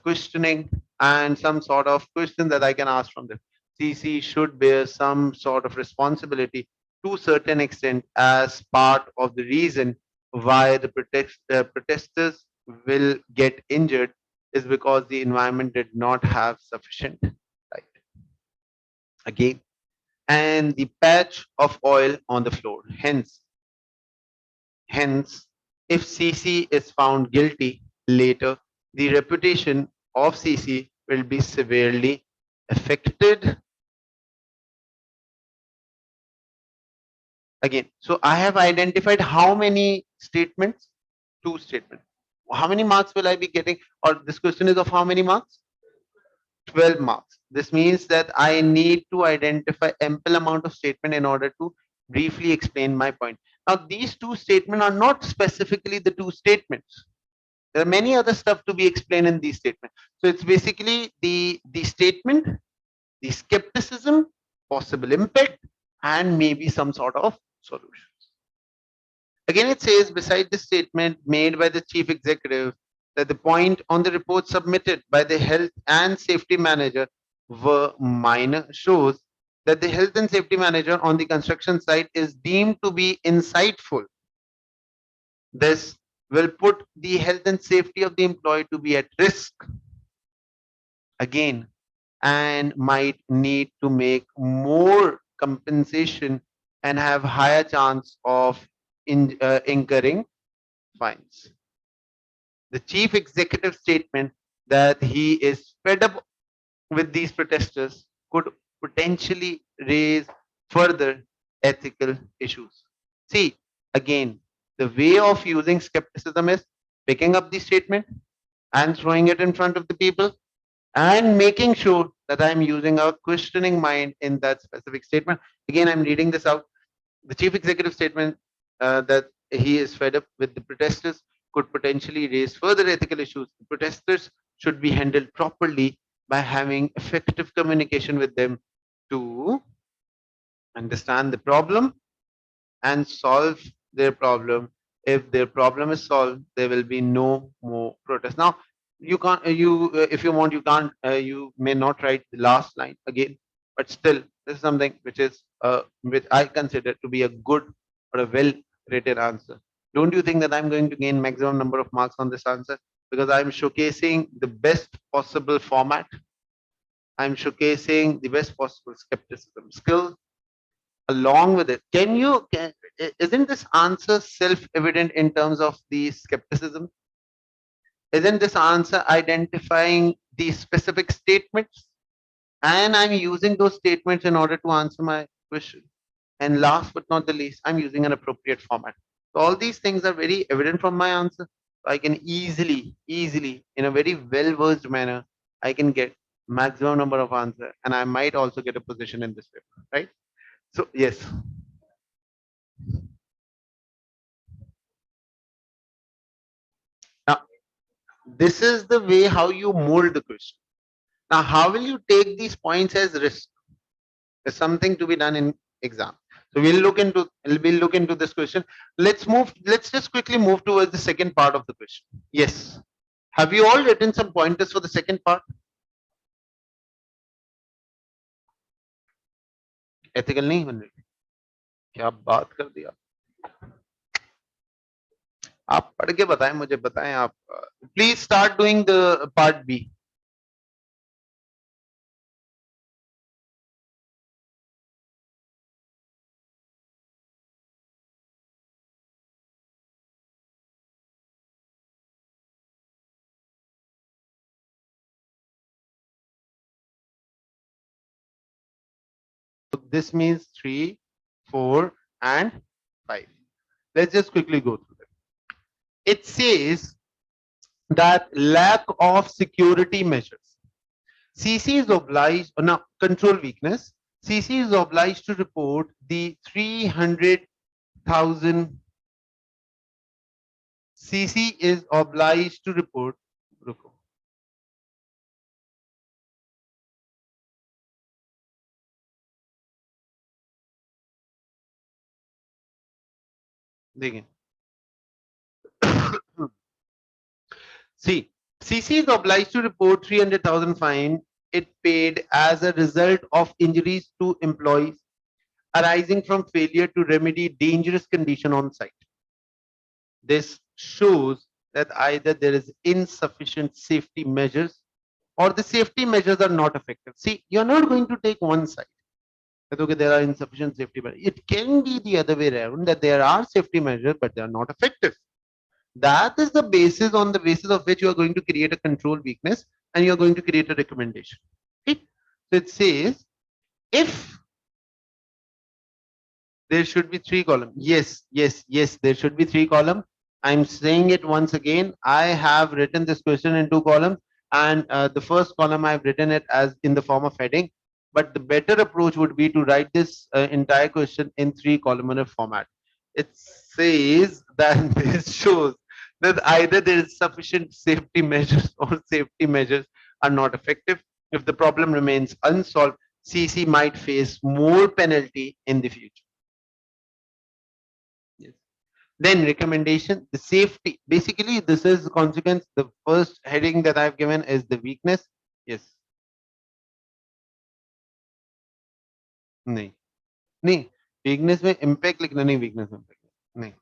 questioning and some sort of question that I can ask from them. CC should bear some sort of responsibility to a certain extent as part of the reason why the protesters will get injured is because the environment did not have sufficient light. Again, and the patch of oil on the floor. Hence, if CC is found guilty later, the reputation of CC will be severely affected. Again, so I have identified how many statements? Two statements. How many marks will I be getting? Or this question is of how many marks? 12 marks. This means that I need to identify ample amount of statement in order to briefly explain my point. Now, these two statements are not specifically the two statements. There are many other stuff to be explained in these statements. So it's basically the statement, the skepticism, possible impact, and maybe some sort of solutions. Again, it says beside the statement made by the chief executive that the point on the report submitted by the health and safety manager were minor shows that the health and safety manager on the construction site is deemed to be insightful. This will put the health and safety of the employee to be at risk again, and might need to make more compensation and have higher chance of incurring fines. The chief executive statement that he is fed up with these protesters could potentially raise further ethical issues. See, again, the way of using skepticism is picking up the statement and throwing it in front of the people and making sure that I'm using a questioning mind in that specific statement. Again, I'm reading this out. The chief executive statement that he is fed up with the protesters could potentially raise further ethical issues. The protesters should be handled properly by having effective communication with them to understand the problem and solve their problem. If their problem is solved, there will be no more protest. Now, you can't, if you want, you can't, you may not write the last line again, but still, this is something which I consider to be a good or a well written answer. Don't you think that I'm going to gain maximum number of marks on this answer? Because I'm showcasing the best possible format. I'm showcasing the best possible skepticism skill along with it. Isn't this answer self-evident in terms of the skepticism? Isn't this answer identifying the specific statements? And I'm using those statements in order to answer my question. And last but not the least, I'm using an appropriate format. So all these things are very evident from my answer. So I can easily, in a very well-versed manner, I can get maximum number of answer, and I might also get a position in this paper, right? So yes. Now, this is the way how you mold the question. Now, how will you take these points as risk? Is something to be done in exam. So we'll look into this question. Let's just quickly move towards the second part of the question. Yes. Have you all written some pointers for the second part? Ethical नहीं बन रही, क्या बात कर दिया आप? पढ़ के बताएं, मुझे बताएं आप. Please start doing the part B. This means 3, 4, and 5. Let's just quickly go through them. It says that lack of security measures. CC is obliged, now control weakness. CC is obliged to report the 300,000. CC is obliged to report. देखिए. See, CC is obliged to report 300,000 fine it paid as a result of injuries to employees arising from failure to remedy dangerous condition on site. This shows that either there is insufficient safety measures or the safety measures are not effective. See, you're not going to take one side that okay, there are insufficient safety measures. It can be the other way around, that there are safety measures but they are not effective. That is the basis on the basis of which you are going to create a control weakness and you are going to create a recommendation. Okay? So it says if there should be 3 columns. Yes, there should be 3 columns. I'm saying it once again. I have written this question in 2 columns, and the first column I've written it as in the form of heading. But the better approach would be to write this entire question in 3 columnar format. It says that this shows that either there is sufficient safety measures or safety measures are not effective. If the problem remains unsolved, CC might face more penalty in the future. Yes. Then recommendation, the safety. Basically, this is consequence. The first heading that I've given is the weakness. Yes. नहीं नहीं weakness में impact लिखना नहीं, weakness में impact नहीं.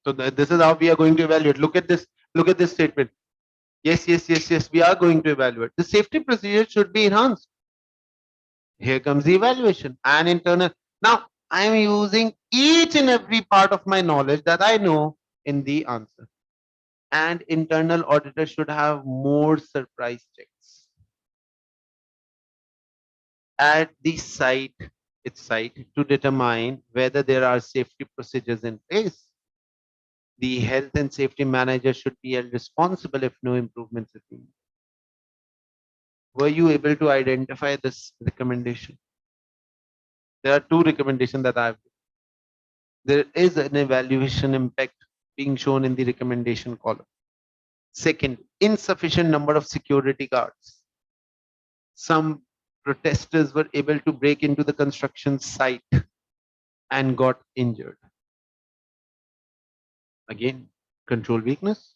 So this is how we are going to evaluate. Look at this. Look at this statement. Yes, yes, yes, yes. We are going to evaluate. The safety procedure should be enhanced. Here comes the evaluation and internal. Now I am using each and every part of my knowledge that I know in the answer. And internal auditor should have more surprise checks at the site, its site, to determine whether there are safety procedures in place. The health and safety manager should be held responsible if no improvements are being. Were you able to identify this recommendation? There are two recommendations that I've. There is an evaluation impact being shown in the recommendation column. Second, insufficient number of security guards. Some protesters were able to break into the construction site and got injured. Again, control weakness.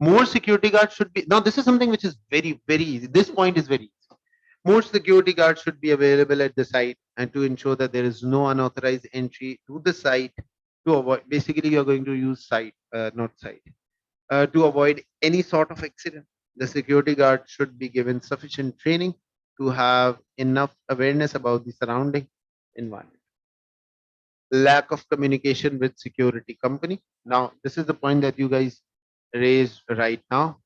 More security guards should be. Now, this is something which is very, very easy. This point is very easy. More security guards should be available at the site and to ensure that there is no unauthorized entry to the site to avoid. Basically, you're going to use site, not site, to avoid any sort of accident. The security guard should be given sufficient training to have enough awareness about the surrounding environment. Lack of communication with security company. Now, this is the point that you guys raised right now.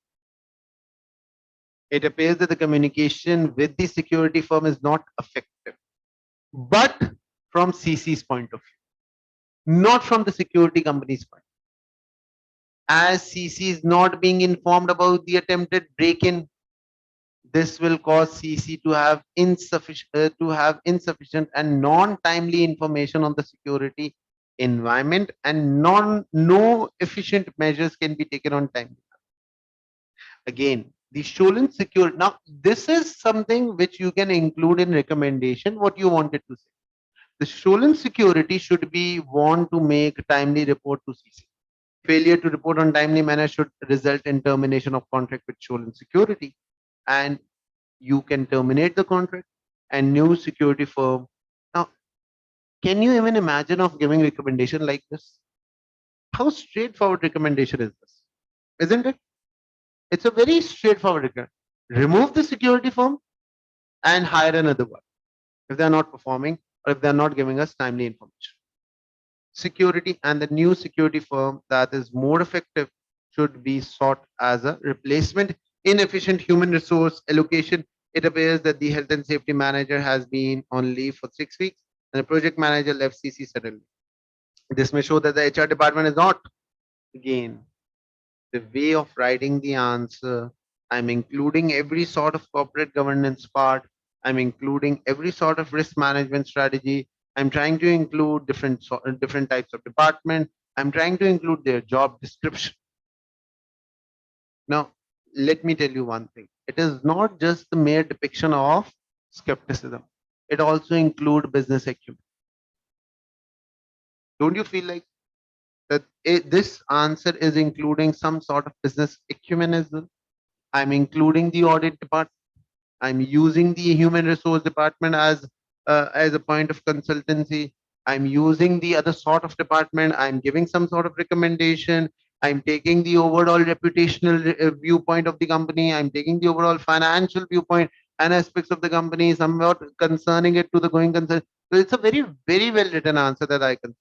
It appears that the communication with the security firm is not effective, but from CC's point of view, not from the security company's point. As CC is not being informed about the attempted break-in, this will cause CC to have insufficient and non-timely information on the security environment, and no efficient measures can be taken on time. Again, the stolen security. Now, this is something which you can include in recommendation. What you wanted to say. The stolen security should be want to make timely report to CC. Failure to report on timely manner should result in termination of contract with stolen security, and you can terminate the contract and new security firm. Now, can you even imagine of giving recommendation like this? How straightforward recommendation is this? Isn't it? It's a very straightforward recommendation. Remove the security firm and hire another one if they're not performing or if they're not giving us timely information. Security and the new security firm that is more effective should be sought as a replacement. Inefficient human resource allocation. It appears that the health and safety manager has been on leave for 6 weeks and the project manager left CC suddenly. This may show that the HR department is not. Again, the way of writing the answer, I'm including every sort of corporate governance part. I'm including every sort of risk management strategy. I'm trying to include different types of department. I'm trying to include their job description. Now, let me tell you one thing. It is not just the mere depiction of skepticism. It also includes business acumen. Don't you feel like that this answer is including some sort of business acumen as well? I'm including the audit department. I'm using the human resource department as a point of consultancy. I'm using the other sort of department. I'm giving some sort of recommendation. I'm taking the overall reputational viewpoint of the company. I'm taking the overall financial viewpoint and aspects of the company, somewhat concerning it to the going concern. So it's a very, very well written answer that I can.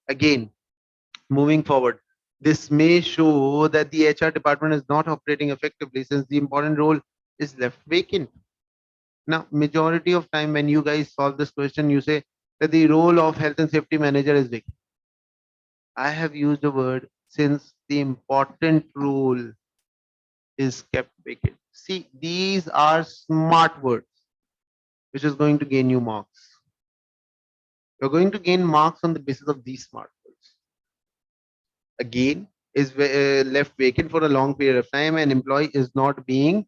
Again, moving forward, this may show that the HR department is not operating effectively since the important role is left vacant. Now, majority of time when you guys solve this question, you say that the role of health and safety manager is vacant. I have used the word since the important role is kept vacant. See, these are smart words, which is going to gain you marks. You're going to gain marks on the basis of these smart words. Again, is left vacant for a long period of time and employee is not being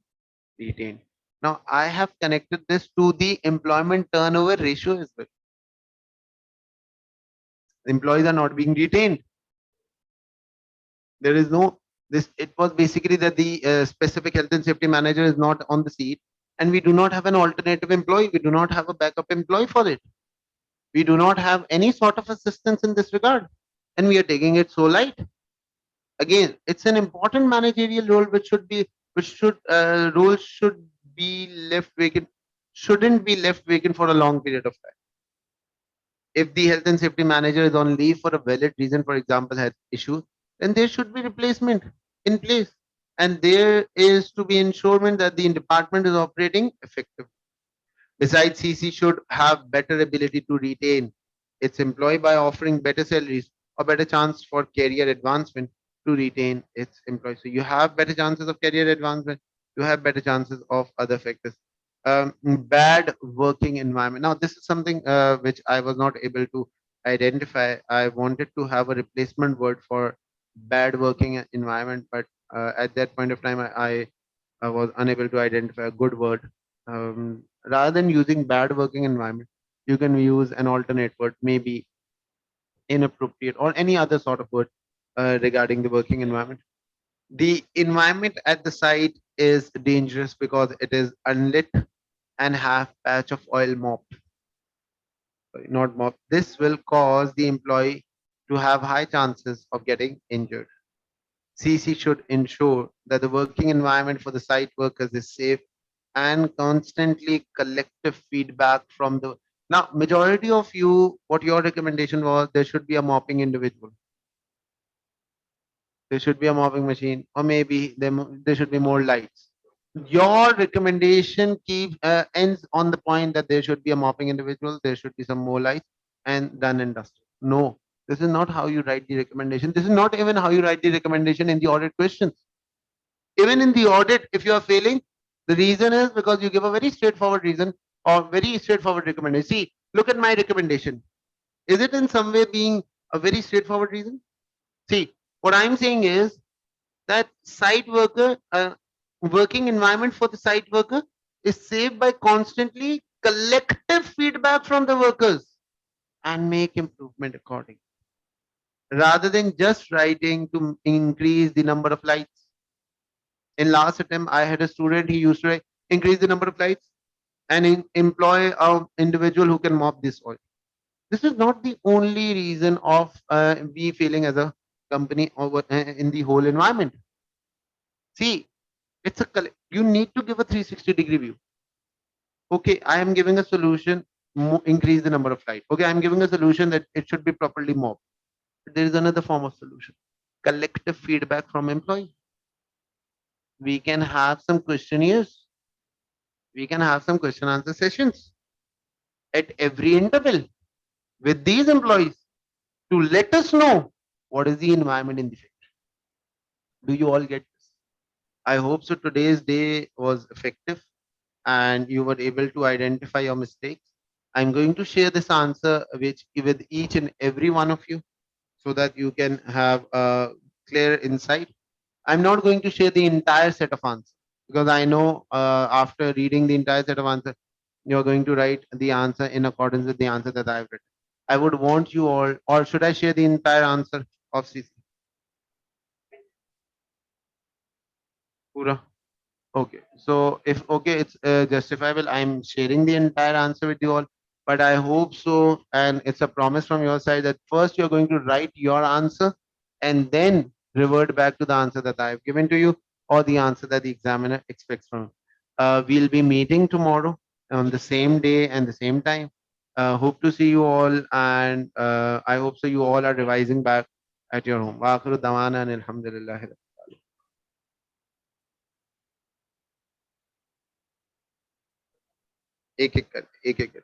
retained. Now, I have connected this to the employment turnover ratio as well. Employees are not being retained. There is no this. It was basically that the specific health and safety manager is not on the seat, and we do not have an alternative employee. We do not have a backup employee for it. We do not have any sort of assistance in this regard. and we are taking it so light. Again, it's an important managerial role which should role should be left vacant, shouldn't be left vacant for a long period of time. If the health and safety manager is on leave for a valid reason, for example, health issue, then there should be replacement in place. And there is to be ensurement that the department is operating effectively. Besides, CC should have better ability to retain its employee by offering better salaries or better chance for career advancement to retain its employee. So you have better chances of career advancement. You have better chances of other factors. Bad working environment. Now, this is something which I was not able to identify. I wanted to have a replacement word for bad working environment, but at that point of time, I was unable to identify a good word. Rather than using bad working environment, you can use an alternate word, maybe inappropriate or any other sort of word regarding the working environment. The environment at the site is dangerous because it is unlit and half patch of oil mopped, sorry, not mopped. This will cause the employee to have high chances of getting injured. CC should ensure that the working environment for the site workers is safe and constantly collective feedback from the. Now majority of you, what your recommendation was, there should be a mopping individual, there should be a mopping machine, or maybe there should be more lights. Your recommendation keep ends on the point that there should be a mopping individual, there should be some more lights, and done and dusted. No, this is not how you write the recommendation. This is not even how you write the recommendation in the audit questions. Even in the audit, if you are failing, the reason is because you give a very straightforward reason or very straightforward recommendation. See, look at my recommendation. Is it in some way being a very straightforward reason? See, what I'm saying is that site worker, working environment for the site worker is saved by constantly collective feedback from the workers and make improvement according, rather than just writing to increase the number of lights. In last attempt, I had a student, he used to increase the number of lights and employ an individual who can mop this oil. This is not the only reason of we failing as a company or in the whole environment. See, it's a you need to give a 360-degree view. Okay, I am giving a solution, increase the number of light. Okay, I'm giving a solution that it should be properly mopped. There is another form of solution. Collective feedback from employees. We can have some questionnaires. We can have some question answer sessions at every interval with these employees to let us know what is the environment in the factory. Do you all get this? I hope so. Today's day was effective and you were able to identify your mistakes. I'm going to share this answer with each and every one of you so that you can have a clear insight. I'm not going to share the entire set of answers because I know after reading the entire set of answers, you're going to write the answer in accordance with the answer that I've written. I would want you all, or should I share the entire answer of CC? Pura? Okay, so if okay, it's justifiable. I'm sharing the entire answer with you all, but I hope so, and it's a promise from your side that first you're going to write your answer and then revert back to the answer that I've given to you or the answer that the examiner expects from you. We'll be meeting tomorrow on the same day and the same time. Hope to see you all, and I hope so you all are revising back at your home. Wa akhiru dawana and alhamdulillah. एक एक कर